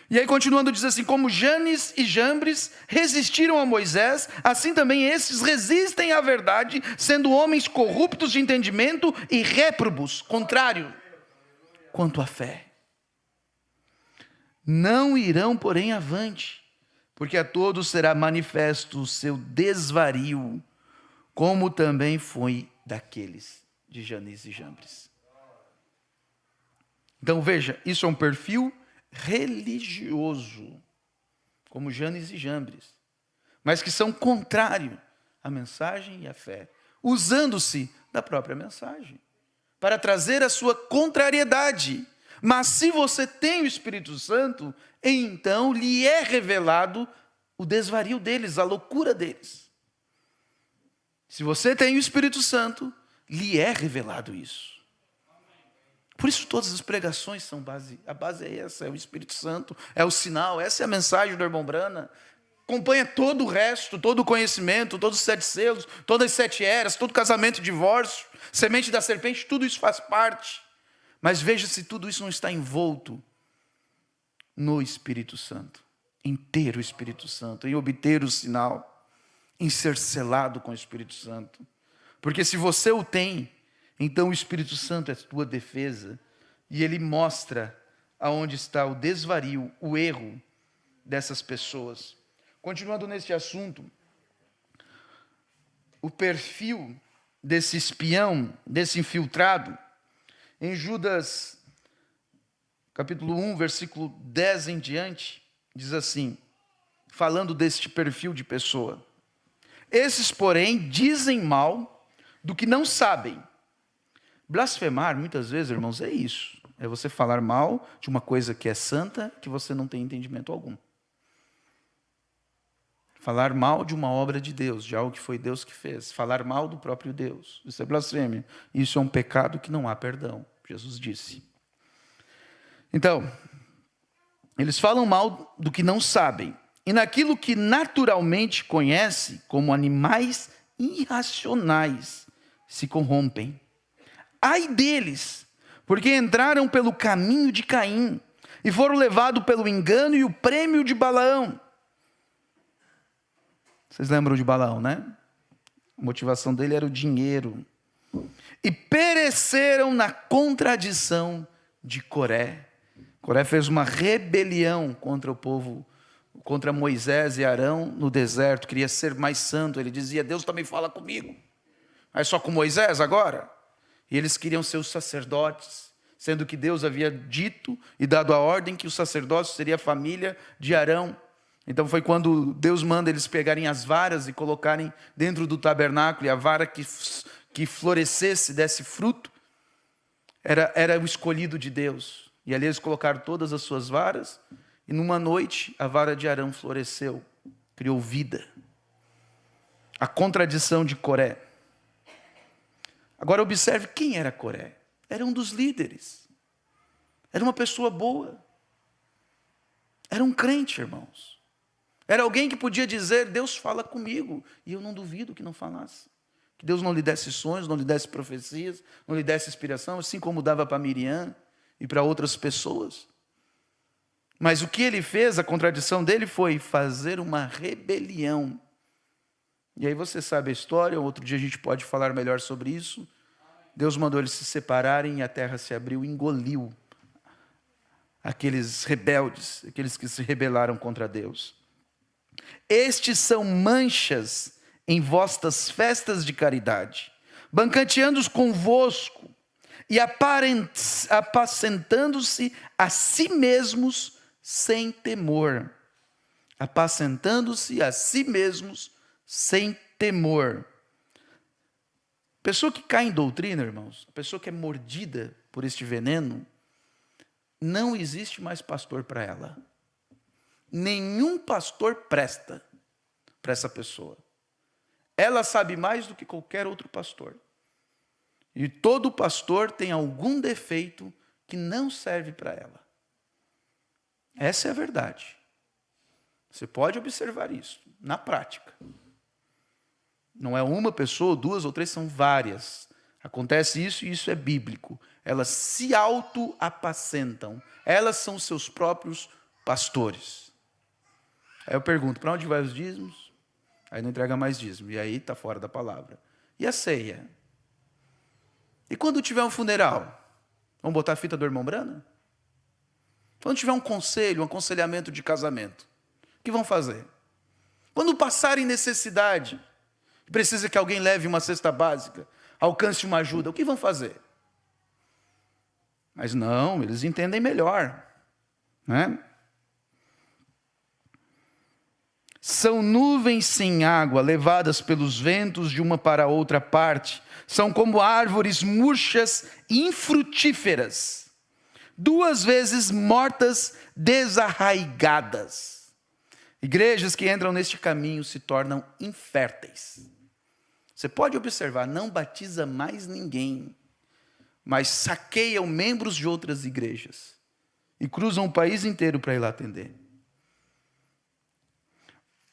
E aí continuando diz assim, como Janes e Jambres resistiram a Moisés, assim também esses resistem à verdade, sendo homens corruptos de entendimento e réprobos, contrário, quanto à fé. Não irão, porém, avante, porque a todos será manifesto o seu desvario, como também foi daqueles de Janes e Jambres. Então veja, isso é um perfil religioso, como Janes e Jambres, mas que são contrários à mensagem e à fé, usando-se da própria mensagem, para trazer a sua contrariedade. Mas se você tem o Espírito Santo, então lhe é revelado o desvario deles, a loucura deles. Se você tem o Espírito Santo, lhe é revelado isso. Por isso todas as pregações são a base é essa, é o Espírito Santo, é o sinal, essa é a mensagem do irmão Brana. Acompanha todo o resto, todo o conhecimento, todos os 7 selos, todas as 7 eras, todo casamento e divórcio, semente da serpente, tudo isso faz parte. Mas veja se tudo isso não está envolto no Espírito Santo, em ter o Espírito Santo, em obter o sinal, em ser selado com o Espírito Santo. Porque se você o tem, então o Espírito Santo é a tua defesa, e ele mostra aonde está o desvario, o erro dessas pessoas. Continuando neste assunto, o perfil desse espião, desse infiltrado, em Judas, capítulo 1, versículo 10 em diante, diz assim, falando deste perfil de pessoa. Esses, porém, dizem mal do que não sabem. Blasfemar, muitas vezes, irmãos, é isso. É você falar mal de uma coisa que é santa, que você não tem entendimento algum. Falar mal de uma obra de Deus, de algo que foi Deus que fez. Falar mal do próprio Deus. Isso é blasfêmia. Isso é um pecado que não há perdão. Jesus disse. Então, eles falam mal do que não sabem. E naquilo que naturalmente conhece, como animais irracionais, se corrompem. Ai deles, porque entraram pelo caminho de Caim e foram levados pelo engano e o prêmio de Balaão. Vocês lembram de Balaão, né? A motivação dele era o dinheiro. E pereceram na contradição de Coré. Coré fez uma rebelião contra o povo, contra Moisés e Arão no deserto. Queria ser mais santo. Ele dizia, Deus também fala comigo. Mas só com Moisés agora? E eles queriam ser os sacerdotes, sendo que Deus havia dito e dado a ordem que o sacerdócio seria a família de Arão. Então foi quando Deus manda eles pegarem as varas e colocarem dentro do tabernáculo, e a vara que florescesse, desse fruto, era o escolhido de Deus. E ali eles colocaram todas as suas varas, e numa noite a vara de Arão floresceu, criou vida. A contradição de Coré. Agora observe quem era Coré. Era um dos líderes. Era uma pessoa boa. Era um crente, irmãos. Era alguém que podia dizer, Deus fala comigo. E eu não duvido que não falasse. Que Deus não lhe desse sonhos, não lhe desse profecias, não lhe desse inspiração, assim como dava para Miriam e para outras pessoas. Mas o que ele fez, a contradição dele foi fazer uma rebelião. E aí você sabe a história, outro dia a gente pode falar melhor sobre isso. Deus mandou eles se separarem e a terra se abriu e engoliu aqueles rebeldes, aqueles que se rebelaram contra Deus. Estes são manchas em vossas festas de caridade, banqueteando-os convosco e apacentando-se a si mesmos sem temor. Apacentando-se a si mesmos sem temor. Pessoa que cai em doutrina, irmãos, a pessoa que é mordida por este veneno, não existe mais pastor para ela. Nenhum pastor presta para essa pessoa. Ela sabe mais do que qualquer outro pastor. E todo pastor tem algum defeito que não serve para ela. Essa é a verdade. Você pode observar isso na prática. Não é uma pessoa, duas ou três, são várias. Acontece isso e isso é bíblico. Elas se auto-apacentam. Elas são seus próprios pastores. Aí eu pergunto, para onde vai os dízimos? Aí não entrega mais dízimo. E aí está fora da palavra. E a ceia? E quando tiver um funeral? Vamos botar a fita do irmão Brana? Quando tiver um conselho, um aconselhamento de casamento, o que vão fazer? Quando passarem necessidade, precisa que alguém leve uma cesta básica, alcance uma ajuda, o que vão fazer? Mas não, eles entendem melhor, né? São nuvens sem água, levadas pelos ventos de uma para outra parte. São como árvores murchas e infrutíferas, 2 vezes mortas, desarraigadas. Igrejas que entram neste caminho se tornam inférteis. Você pode observar, não batiza mais ninguém, mas saqueiam membros de outras igrejas e cruzam o país inteiro para ir lá atender.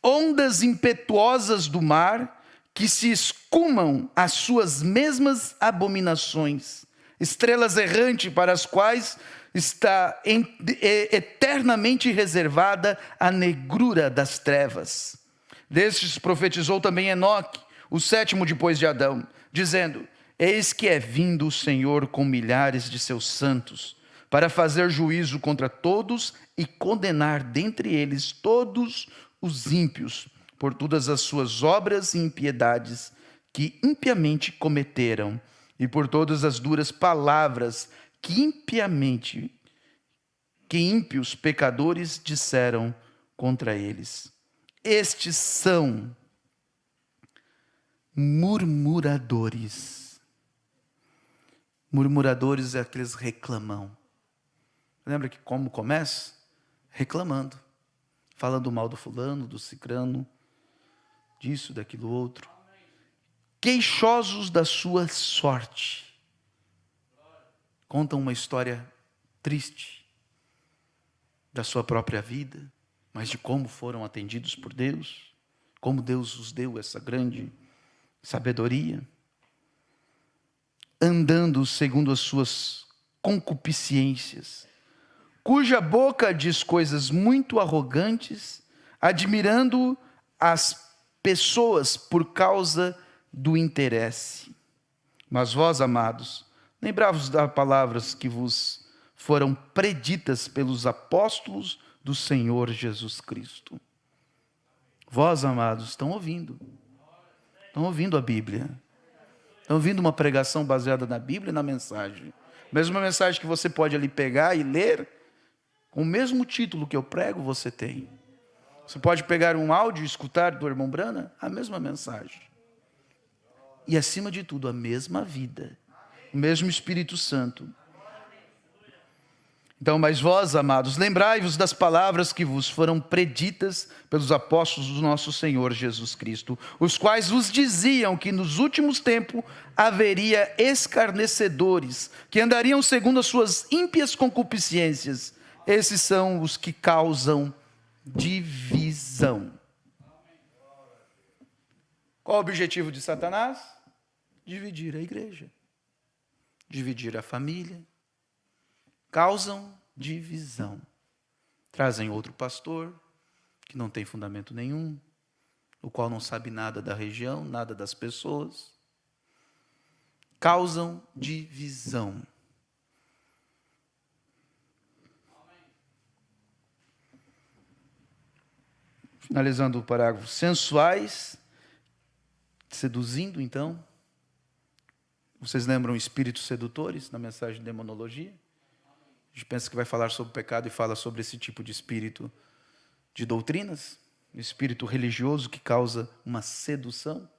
Ondas impetuosas do mar que se escumam às suas mesmas abominações, estrelas errantes para as quais está eternamente reservada a negrura das trevas. Destes profetizou também Enoque, o 7º depois de Adão, dizendo: eis que é vindo o Senhor com milhares de seus santos, para fazer juízo contra todos e condenar dentre eles todos os ímpios, por todas as suas obras e impiedades que impiamente cometeram, e por todas as duras palavras que ímpios pecadores disseram contra eles. Estes são murmuradores. Murmuradores é aqueles reclamão. Lembra que como começa? Reclamando. Falando mal do fulano, do cicrano, disso, daquilo outro. Queixosos da sua sorte. Contam uma história triste da sua própria vida, mas de como foram atendidos por Deus, como Deus os deu essa grande sabedoria, andando segundo as suas concupiscências, cuja boca diz coisas muito arrogantes, admirando as pessoas por causa do interesse. Mas vós, amados, lembrai-vos das palavras que vos foram preditas pelos apóstolos do Senhor Jesus Cristo. Vós, amados, estão ouvindo a Bíblia. Estão ouvindo uma pregação baseada na Bíblia e na mensagem. Mesma mensagem que você pode ali pegar e ler, com o mesmo título que eu prego, você tem. Você pode pegar um áudio e escutar do irmão Brana, a mesma mensagem. E acima de tudo, a mesma vida. O mesmo Espírito Santo. Então, mas vós, amados, lembrai-vos das palavras que vos foram preditas pelos apóstolos do nosso Senhor Jesus Cristo, os quais vos diziam que nos últimos tempos haveria escarnecedores, que andariam segundo as suas ímpias concupiscências. Esses são os que causam divisão. Qual o objetivo de Satanás? Dividir a igreja, dividir a família. Causam divisão. Trazem outro pastor, que não tem fundamento nenhum, o qual não sabe nada da região, nada das pessoas. Causam divisão. Finalizando o parágrafo. Sensuais, seduzindo então. Vocês lembram espíritos sedutores na mensagem de demonologia? A gente pensa que vai falar sobre o pecado e fala sobre esse tipo de espírito de doutrinas, espírito religioso que causa uma sedução.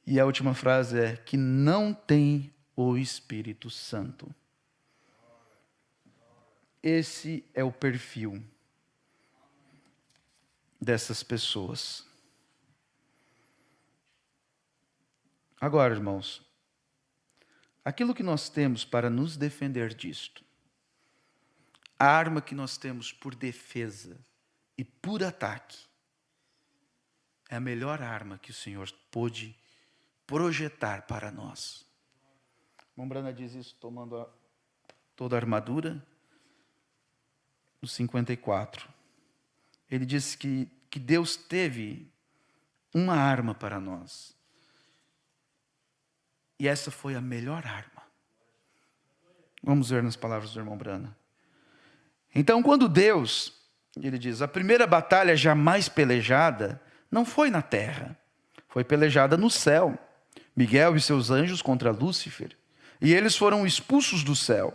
E a última frase é que não tem o Espírito Santo. Esse é o perfil dessas pessoas. Agora, irmãos, aquilo que nós temos para nos defender disto, a arma que nós temos por defesa e por ataque, é a melhor arma que o Senhor pôde projetar para nós. O irmão Brana diz isso tomando toda a armadura, no 54. Ele diz que Deus teve uma arma para nós. E essa foi a melhor arma. Vamos ver nas palavras do irmão Brana. Então, quando Deus, ele diz, a primeira batalha jamais pelejada não foi na terra, foi pelejada no céu. Miguel e seus anjos contra Lúcifer. E eles foram expulsos do céu.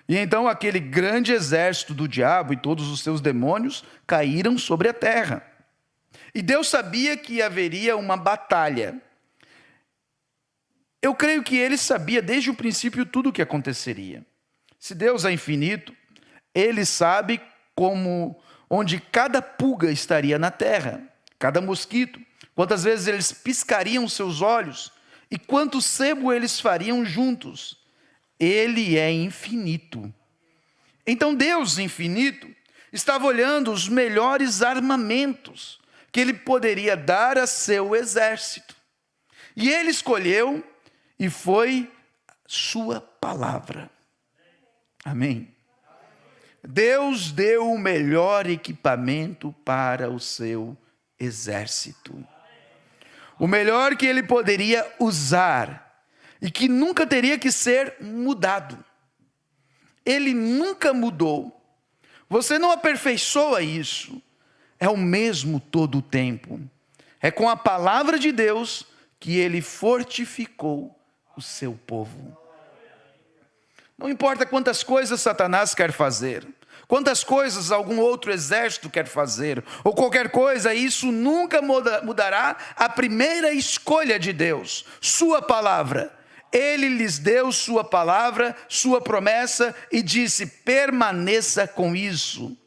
E então aquele grande exército do diabo e todos os seus demônios caíram sobre a terra. E Deus sabia que haveria uma batalha. Eu creio que ele sabia desde o princípio tudo o que aconteceria. Se Deus é infinito, ele sabe onde cada pulga estaria na terra, cada mosquito, quantas vezes eles piscariam seus olhos e quanto sebo eles fariam juntos. Ele é infinito. Então Deus infinito estava olhando os melhores armamentos que ele poderia dar a seu exército. E ele escolheu e foi sua palavra. Amém? Deus deu o melhor equipamento para o seu exército. O melhor que ele poderia usar e que nunca teria que ser mudado. Ele nunca mudou. Você não aperfeiçoa isso. É o mesmo todo o tempo. É com a palavra de Deus que ele fortificou o seu povo. Não importa quantas coisas Satanás quer fazer, quantas coisas algum outro exército quer fazer, ou qualquer coisa, isso nunca mudará a primeira escolha de Deus, sua palavra. Ele lhes deu sua palavra, sua promessa, e disse: permaneça com isso.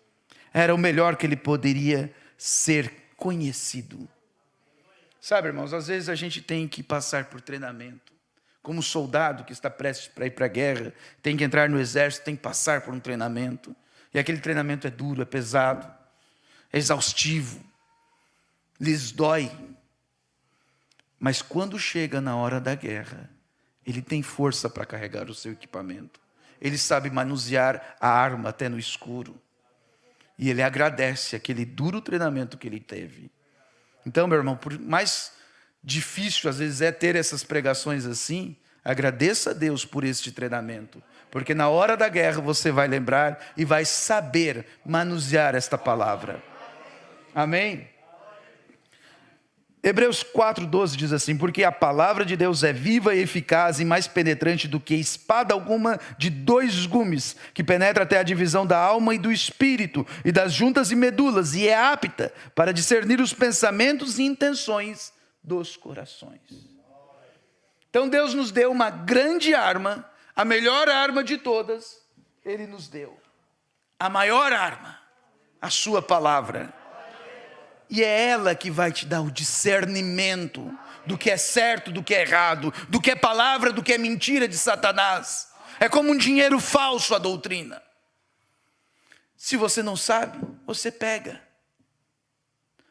Era o melhor que ele poderia ser conhecido. Sabe, irmãos, às vezes a gente tem que passar por treinamento. Como soldado que está prestes para ir para a guerra, tem que entrar no exército, tem que passar por um treinamento. E aquele treinamento é duro, é pesado, é exaustivo, lhes dói. Mas quando chega na hora da guerra, ele tem força para carregar o seu equipamento. Ele sabe manusear a arma até no escuro. E ele agradece aquele duro treinamento que ele teve. Então, meu irmão, por mais difícil às vezes é ter essas pregações assim, agradeça a Deus por este treinamento. Porque na hora da guerra você vai lembrar e vai saber manusear esta palavra. Amém? Hebreus 4:12 diz assim: porque a palavra de Deus é viva e eficaz e mais penetrante do que espada alguma de dois gumes, que penetra até a divisão da alma e do espírito e das juntas e medulas, e é apta para discernir os pensamentos e intenções dos corações. Então Deus nos deu uma grande arma, a melhor arma de todas, Ele nos deu. A maior arma, a sua palavra. E é ela que vai te dar o discernimento do que é certo, do que é errado, do que é palavra, do que é mentira de Satanás. É como um dinheiro falso a doutrina. Se você não sabe, você pega.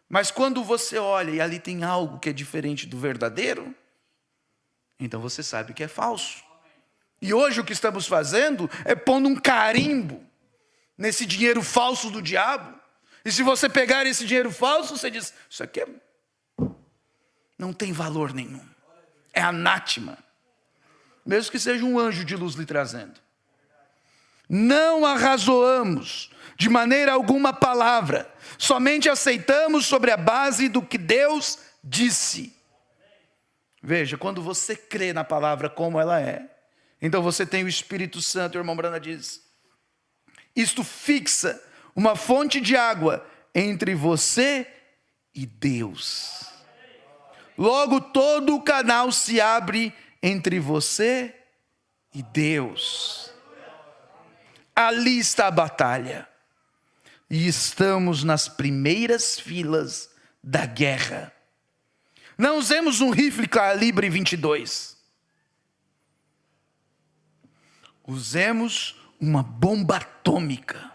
Mas quando você olha e ali tem algo que é diferente do verdadeiro, então você sabe que é falso. E hoje o que estamos fazendo é pondo um carimbo nesse dinheiro falso do diabo. E se você pegar esse dinheiro falso, você diz: isso aqui não tem valor nenhum. É anátema. Mesmo que seja um anjo de luz lhe trazendo. Não arrazoamos de maneira alguma a palavra. Somente aceitamos sobre a base do que Deus disse. Veja, quando você crê na palavra como ela é, então você tem o Espírito Santo, o irmão Brana diz. Isto fixa uma fonte de água entre você e Deus. Logo todo o canal se abre entre você e Deus. Ali está a batalha. E estamos nas primeiras filas da guerra. Não usemos um rifle calibre 22. Usemos uma bomba atômica.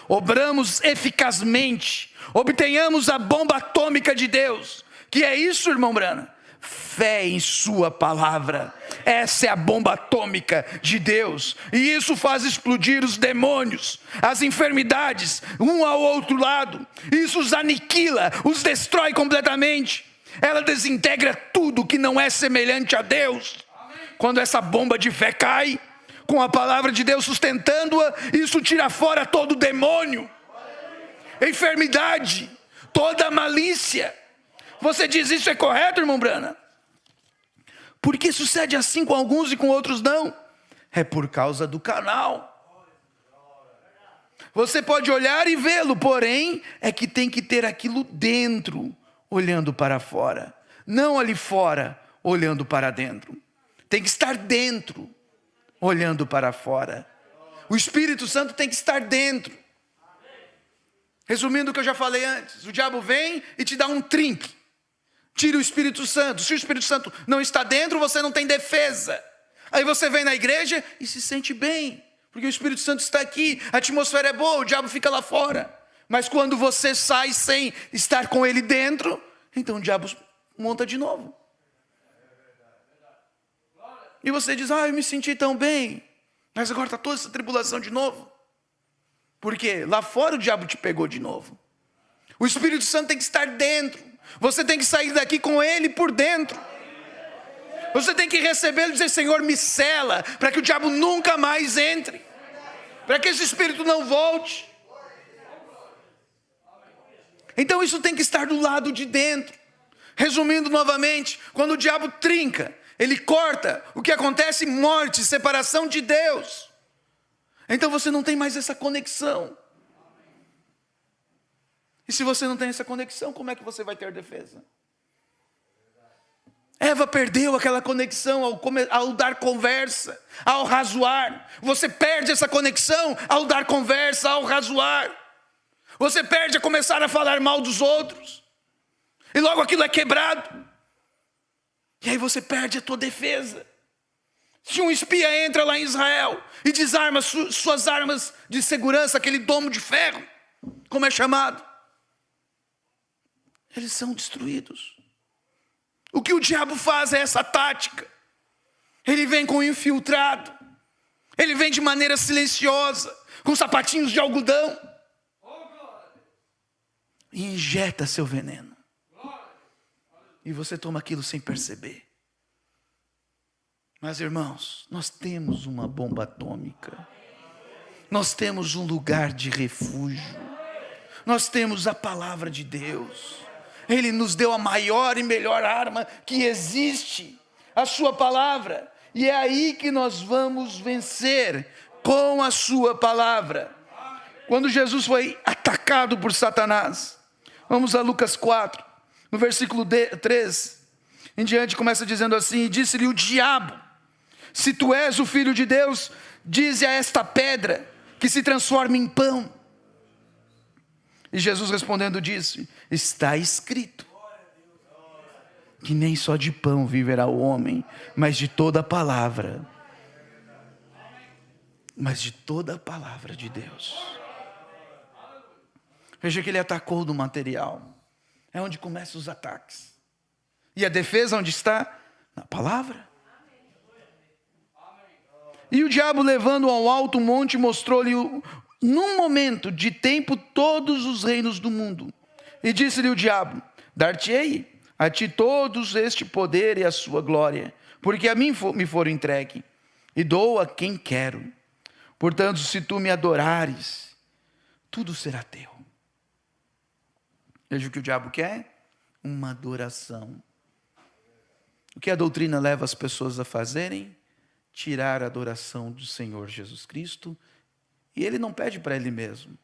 Obramos eficazmente, obtenhamos a bomba atômica de Deus. Que é isso, irmão Brana? Fé em sua palavra. Essa é a bomba atômica de Deus. E isso faz explodir os demônios, as enfermidades, um ao outro lado. Isso os aniquila, os destrói completamente. Ela desintegra tudo que não é semelhante a Deus. Quando essa bomba de fé cai, com a palavra de Deus sustentando-a, isso tira fora todo demônio, enfermidade, toda malícia. Você diz: isso é correto, irmão Brana? Por que sucede assim com alguns e com outros não? É por causa do canal. Você pode olhar e vê-lo, porém, é que tem que ter aquilo dentro, olhando para fora. Não ali fora, olhando para dentro. Tem que estar dentro, olhando para fora. O Espírito Santo tem que estar dentro. Resumindo o que eu já falei antes, o diabo vem e te dá um trinque. Tira o Espírito Santo. Se o Espírito Santo não está dentro, você não tem defesa. Aí você vem na igreja e se sente bem, porque o Espírito Santo está aqui, a atmosfera é boa, o diabo fica lá fora. Mas quando você sai sem estar com ele dentro, então o diabo monta de novo. E você diz: eu me senti tão bem, mas agora está toda essa tribulação de novo. Porque lá fora o diabo te pegou de novo. O Espírito Santo tem que estar dentro. Você tem que sair daqui com ele por dentro. Você tem que recebê-lo e dizer: Senhor, me sela, para que o diabo nunca mais entre, para que esse espírito não volte. Então isso tem que estar do lado de dentro. Resumindo novamente, quando o diabo trinca, ele corta, o que acontece? Morte, separação de Deus. Então você não tem mais essa conexão. E se você não tem essa conexão, como é que você vai ter defesa? Eva perdeu aquela conexão ao dar conversa, ao razoar. Você perde essa conexão ao dar conversa, ao razoar. Você perde a começar a falar mal dos outros. E logo aquilo é quebrado. E aí você perde a tua defesa. Se um espia entra lá em Israel e desarma suas armas de segurança, aquele domo de ferro, como é chamado, eles são destruídos. O que o diabo faz é essa tática. Ele vem com infiltrado. Ele vem de maneira silenciosa, com sapatinhos de algodão. E injeta seu veneno. E você toma aquilo sem perceber. Mas, irmãos, nós temos uma bomba atômica. Nós temos um lugar de refúgio. Nós temos a palavra de Deus. Ele nos deu a maior e melhor arma que existe, a sua palavra. E é aí que nós vamos vencer, com a sua palavra. Quando Jesus foi atacado por Satanás, vamos a Lucas 4, no versículo 3, em diante começa dizendo assim: e disse-lhe o diabo: se tu és o filho de Deus, dize a esta pedra que se transforme em pão. E Jesus respondendo disse: está escrito que nem só de pão viverá o homem, mas de toda a palavra. Mas de toda a palavra de Deus. Veja que ele atacou no material. É onde começam os ataques. E a defesa onde está? Na palavra. E o diabo, levando ao alto monte, mostrou-lhe num momento de tempo todos os reinos do mundo. E disse-lhe o diabo: dar-te-ei a ti todos este poder e a sua glória, porque a mim me foram entregue, e dou a quem quero. Portanto, se tu me adorares, tudo será teu. Veja o que o diabo quer: uma adoração. O que a doutrina leva as pessoas a fazerem? Tirar a adoração do Senhor Jesus Cristo. E ele não pede para ele mesmo,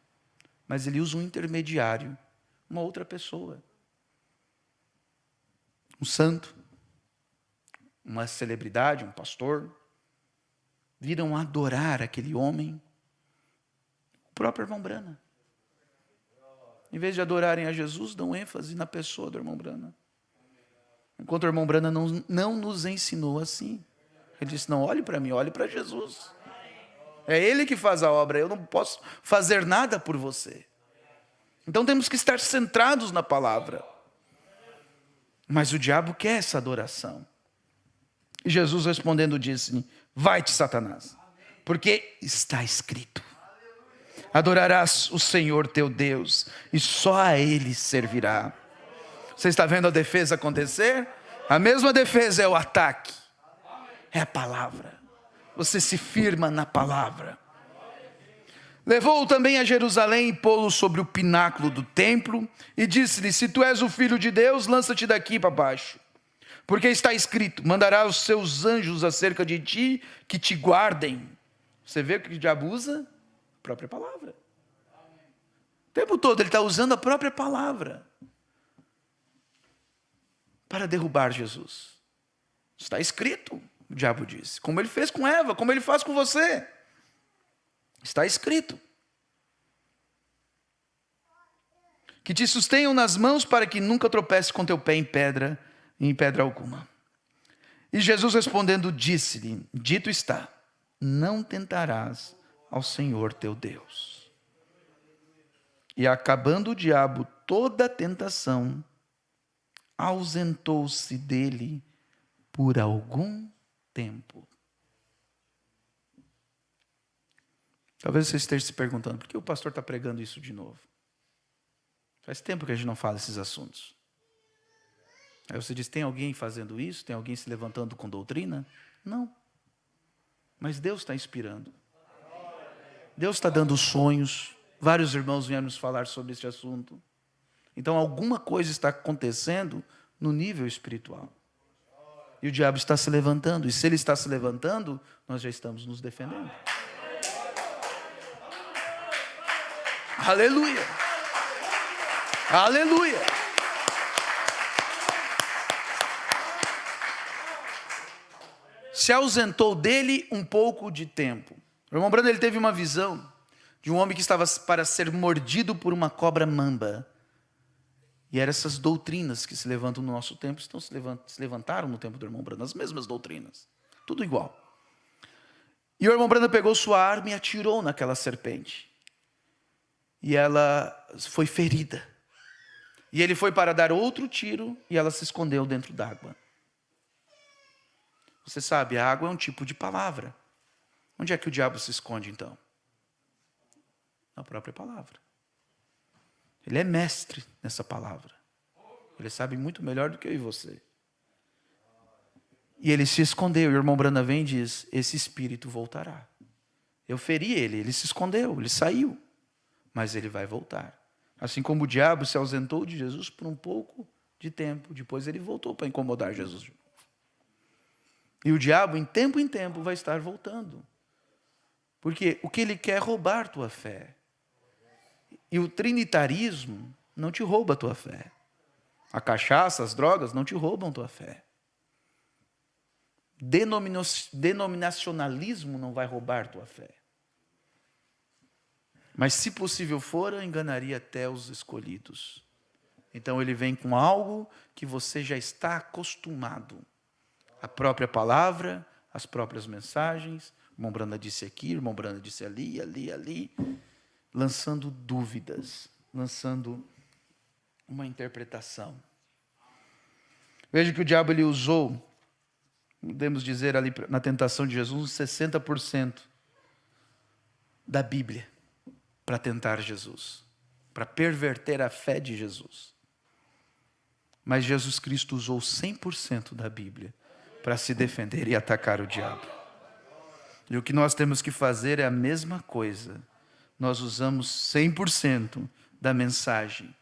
mas ele usa um intermediário, uma outra pessoa. Um santo, uma celebridade, um pastor, viram adorar aquele homem. O próprio irmão Brana. Em vez de adorarem a Jesus, dão ênfase na pessoa do irmão Brana. Enquanto o irmão Brana não nos ensinou assim. Ele disse: não, olhe para mim, olhe para Jesus. É Ele que faz a obra, eu não posso fazer nada por você. Então temos que estar centrados na palavra. Mas o diabo quer essa adoração. E Jesus respondendo disse-lhe: vai-te, Satanás, porque está escrito: adorarás o Senhor teu Deus, e só a Ele servirá. Você está vendo a defesa acontecer? A mesma defesa é o ataque. É a palavra. Você se firma na palavra. Levou-o também a Jerusalém e pô-lo sobre o pináculo do templo e disse-lhe: se tu és o filho de Deus, lança-te daqui para baixo. Porque está escrito: mandará os seus anjos acerca de ti que te guardem. Você vê o que o diabo usa? A própria palavra. O tempo todo ele está usando a própria palavra para derrubar Jesus. Está escrito. O diabo disse, como ele fez com Eva, como ele faz com você. Está escrito. Que te sustenham nas mãos para que nunca tropece com teu pé em pedra alguma. E Jesus respondendo disse-lhe: dito está, não tentarás ao Senhor teu Deus. E acabando o diabo toda a tentação, ausentou-se dele por algum tempo. Talvez você esteja se perguntando: por que o pastor está pregando isso de novo? Faz tempo que a gente não fala esses assuntos. Aí você diz: tem alguém fazendo isso? Tem alguém se levantando com doutrina? Não. Mas Deus está inspirando. Deus está dando sonhos. Vários irmãos vieram nos falar sobre este assunto. Então alguma coisa está acontecendo no nível espiritual. E o diabo está se levantando. E se ele está se levantando, nós já estamos nos defendendo. Aleluia. Aleluia! Se ausentou dele um pouco de tempo. O irmão Branham, ele teve uma visão de um homem que estava para ser mordido por uma cobra mamba. E eram essas doutrinas que se levantam no nosso tempo, se levantaram no tempo do irmão Branham, as mesmas doutrinas, tudo igual. E o irmão Branham pegou sua arma e atirou naquela serpente. E ela foi ferida. E ele foi para dar outro tiro e ela se escondeu dentro d'água. Você sabe, a água é um tipo de palavra. Onde é que o diabo se esconde então? Na própria palavra. Ele é mestre nessa palavra. Ele sabe muito melhor do que eu e você. E ele se escondeu. E o irmão Branham vem e diz: esse espírito voltará. Eu feri ele, ele se escondeu, ele saiu. Mas ele vai voltar. Assim como o diabo se ausentou de Jesus por um pouco de tempo. Depois ele voltou para incomodar Jesus de novo. E o diabo, em tempo, vai estar voltando. Porque o que ele quer é roubar tua fé. E o trinitarismo não te rouba a tua fé. A cachaça, as drogas não te roubam tua fé. Denominacionalismo não vai roubar tua fé. Mas se possível for, eu enganaria até os escolhidos. Então ele vem com algo que você já está acostumado. A própria palavra, as próprias mensagens. O irmão Branham disse aqui, o irmão Branham disse ali. Lançando dúvidas, lançando uma interpretação. Veja que o diabo ele usou, podemos dizer ali na tentação de Jesus, 60% da Bíblia para tentar Jesus, para perverter a fé de Jesus. Mas Jesus Cristo usou 100% da Bíblia para se defender e atacar o diabo. E o que nós temos que fazer é a mesma coisa. Nós usamos 100% da mensagem.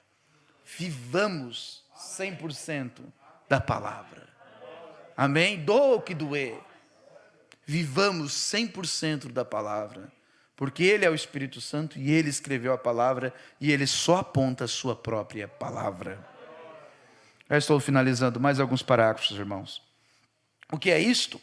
Vivamos 100% da palavra. Amém? Doa o que doer. Vivamos 100% da palavra. Porque Ele é o Espírito Santo e Ele escreveu a palavra e Ele só aponta a sua própria palavra. Já estou finalizando mais alguns parágrafos, irmãos. O que é isto?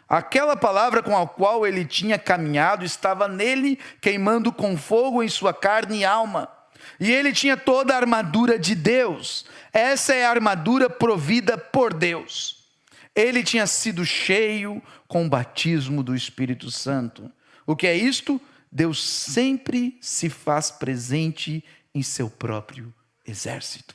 Aquela palavra com a qual ele tinha caminhado estava nele, queimando com fogo em sua carne e alma. E ele tinha toda a armadura de Deus. Essa é a armadura provida por Deus. Ele tinha sido cheio com o batismo do Espírito Santo. O que é isto? Deus sempre se faz presente em seu próprio exército.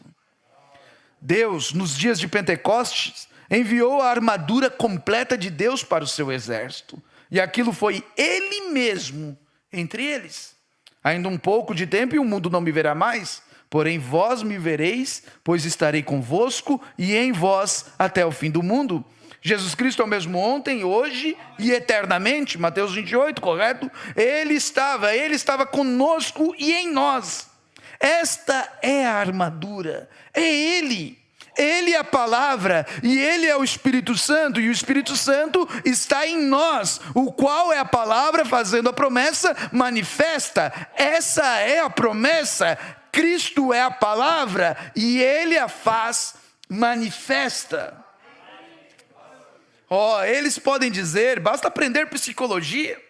Deus, nos dias de Pentecostes, enviou a armadura completa de Deus para o seu exército. E aquilo foi Ele mesmo entre eles. Ainda um pouco de tempo e o mundo não me verá mais. Porém vós me vereis, pois estarei convosco e em vós até o fim do mundo. Jesus Cristo é o mesmo ontem, hoje e eternamente. Mateus 28, correto? Ele estava conosco e em nós. Esta é a armadura. É Ele. Ele é a palavra e Ele é o Espírito Santo, e o Espírito Santo está em nós, o qual é a palavra fazendo a promessa manifesta. Essa é a promessa. Cristo é a palavra e Ele a faz manifesta. Eles podem dizer, basta aprender psicologia.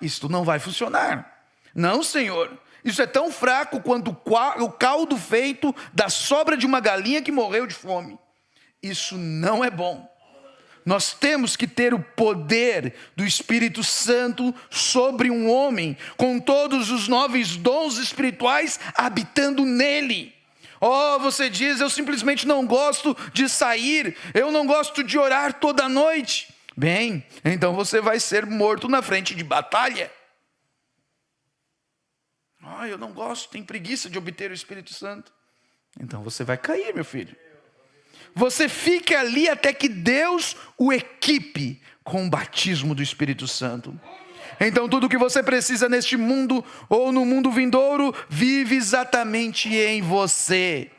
Isto não vai funcionar. Não, Senhor. Isso é tão fraco quanto o caldo feito da sobra de uma galinha que morreu de fome. Isso não é bom. Nós temos que ter o poder do Espírito Santo sobre um homem, com todos os 9 dons espirituais habitando nele. Você diz, eu simplesmente não gosto de sair, eu não gosto de orar toda noite. Bem, então você vai ser morto na frente de batalha. Eu não gosto, tenho preguiça de obter o Espírito Santo. Então você vai cair, meu filho. Você fica ali até que Deus o equipe com o batismo do Espírito Santo. Então tudo o que você precisa neste mundo ou no mundo vindouro vive exatamente em você.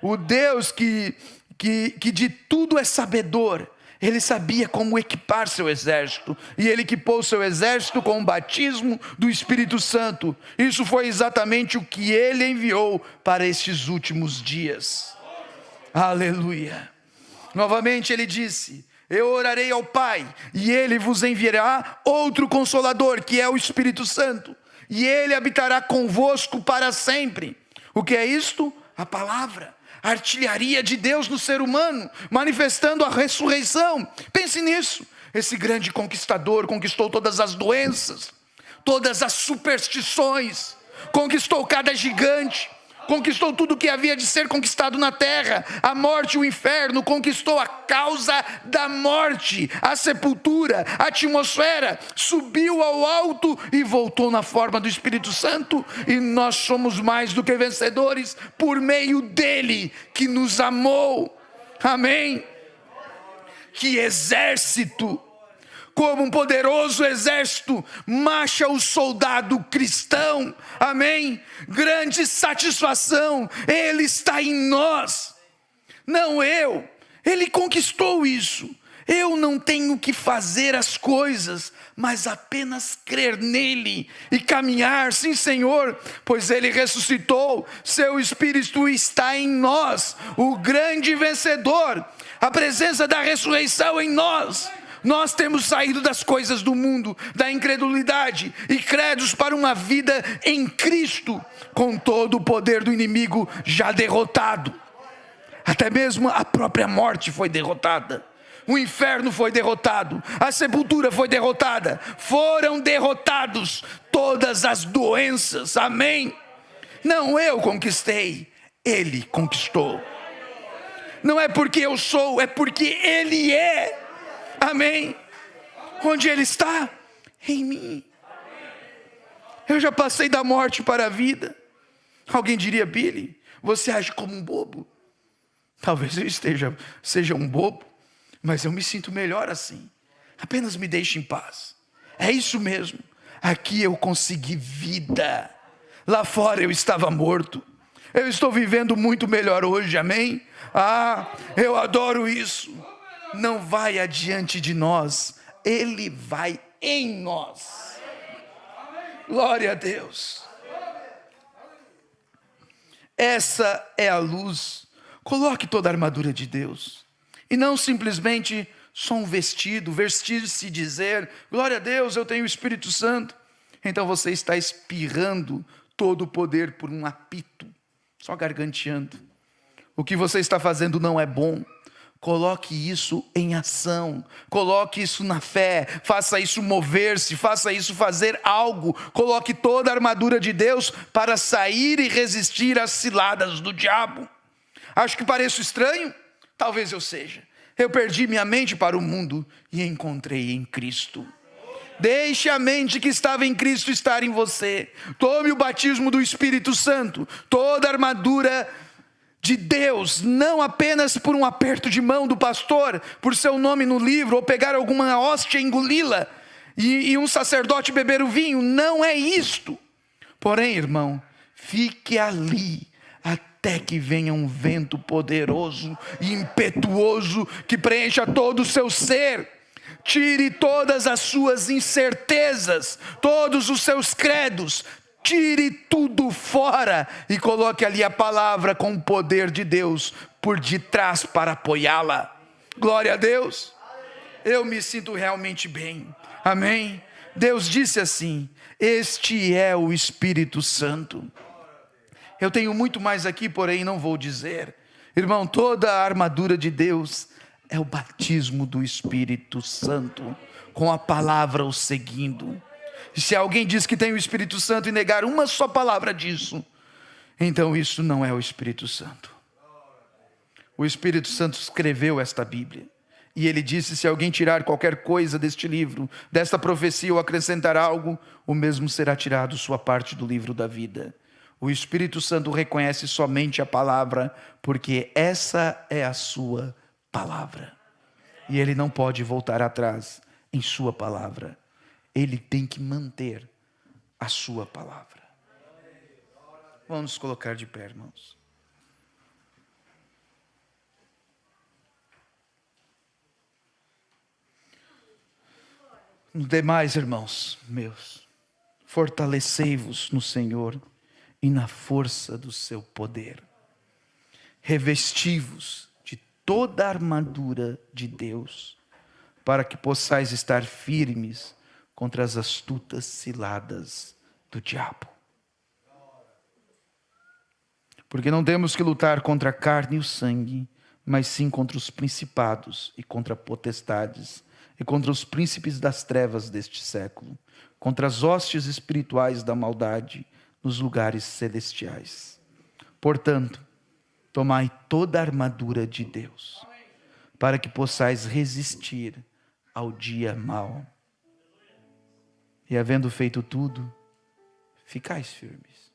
O Deus que de tudo é sabedor, Ele sabia como equipar seu exército, e ele equipou seu exército com o batismo do Espírito Santo. Isso foi exatamente o que ele enviou para estes últimos dias. Aleluia. Novamente ele disse: eu orarei ao Pai, e ele vos enviará outro Consolador, que é o Espírito Santo, e ele habitará convosco para sempre. O que é isto? A palavra. A artilharia de Deus no ser humano, manifestando a ressurreição. Pense nisso. Esse grande conquistador conquistou todas as doenças, todas as superstições, conquistou cada gigante, conquistou tudo que havia de ser conquistado na terra. A morte e o inferno, conquistou a causa da morte, a sepultura, a atmosfera, subiu ao alto e voltou na forma do Espírito Santo. E nós somos mais do que vencedores por meio dele que nos amou. Amém? Que exército! Como um poderoso exército, marcha o soldado cristão, amém? Grande satisfação, ele está em nós, não eu, ele conquistou isso. Eu não tenho que fazer as coisas, mas apenas crer nele e caminhar, sim Senhor, pois ele ressuscitou, seu Espírito está em nós, o grande vencedor, a presença da ressurreição em nós. Nós temos saído das coisas do mundo, da incredulidade e credos para uma vida em Cristo, com todo o poder do inimigo já derrotado. Até mesmo a própria morte foi derrotada, o inferno foi derrotado, a sepultura foi derrotada, foram derrotados todas as doenças, amém? Não eu conquistei, ele conquistou. Não é porque eu sou, é porque ele é. Amém? Onde ele está? Em mim. Eu já passei da morte para a vida. Alguém diria: Billy, você age como um bobo. Talvez eu seja um bobo, mas eu me sinto melhor assim. Apenas me deixe em paz. É isso mesmo. Aqui eu consegui vida. Lá fora eu estava morto. Eu estou vivendo muito melhor hoje, amém? Eu adoro isso. Não vai adiante de nós, ele vai em nós. Glória a Deus. Essa é a luz. Coloque toda a armadura de Deus, e não simplesmente só um vestido, vestir-se e dizer: glória a Deus, eu tenho o Espírito Santo. Então você está espirrando todo o poder por um apito, só garganteando. O que você está fazendo não é bom. Coloque isso em ação, coloque isso na fé, faça isso mover-se, faça isso fazer algo. Coloque toda a armadura de Deus para sair e resistir às ciladas do diabo. Acho que pareço estranho? Talvez eu seja. Eu perdi minha mente para o mundo e encontrei em Cristo. Deixe a mente que estava em Cristo estar em você. Tome o batismo do Espírito Santo, toda a armadura de Deus, não apenas por um aperto de mão do pastor, por seu nome no livro, ou pegar alguma hóstia e engoli-la, e um sacerdote beber o vinho. Não é isto. Porém, irmão, fique ali até que venha um vento poderoso e impetuoso que preencha todo o seu ser. Tire todas as suas incertezas, todos os seus credos, tire tudo fora e coloque ali a palavra com o poder de Deus por detrás para apoiá-la. Glória a Deus. Eu me sinto realmente bem. Amém? Deus disse assim: este é o Espírito Santo. Eu tenho muito mais aqui, porém não vou dizer. Irmão, toda a armadura de Deus é o batismo do Espírito Santo, com a palavra o seguindo. E se alguém diz que tem o Espírito Santo e negar uma só palavra disso, então isso não é o Espírito Santo. O Espírito Santo escreveu esta Bíblia, e ele disse: se alguém tirar qualquer coisa deste livro, desta profecia, ou acrescentar algo, o mesmo será tirado sua parte do livro da vida. O Espírito Santo reconhece somente a palavra, porque essa é a sua palavra, e ele não pode voltar atrás em sua palavra. Ele tem que manter a sua palavra. Vamos nos colocar de pé, irmãos. No demais, irmãos meus, fortalecei-vos no Senhor e na força do seu poder. Revesti-vos de toda a armadura de Deus, para que possais estar firmes contra as astutas ciladas do diabo. Porque não temos que lutar contra a carne e o sangue, mas sim contra os principados e contra potestades, e contra os príncipes das trevas deste século, contra as hostes espirituais da maldade nos lugares celestiais. Portanto, tomai toda a armadura de Deus, para que possais resistir ao dia mau. E havendo feito tudo, ficais firmes.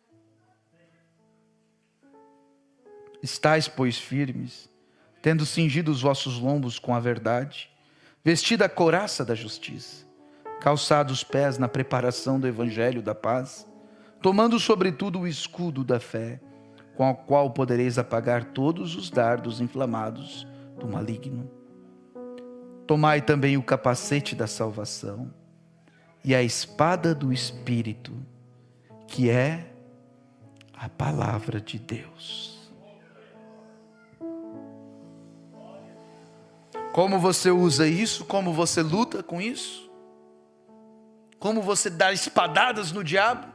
Estais, pois, firmes, tendo cingido os vossos lombos com a verdade, vestida a couraça da justiça, calçados os pés na preparação do evangelho da paz, tomando sobretudo o escudo da fé, com o qual podereis apagar todos os dardos inflamados do maligno. Tomai também o capacete da salvação e a espada do Espírito, que é a palavra de Deus. Como você usa isso? Como você luta com isso? Como você dá espadadas no diabo?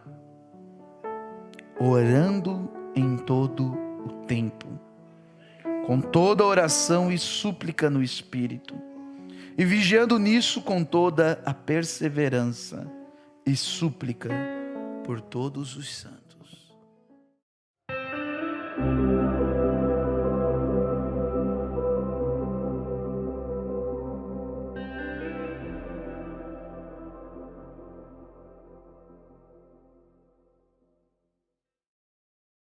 Orando em todo o tempo, com toda oração e súplica no Espírito, e vigiando nisso com toda a perseverança e súplica por todos os santos.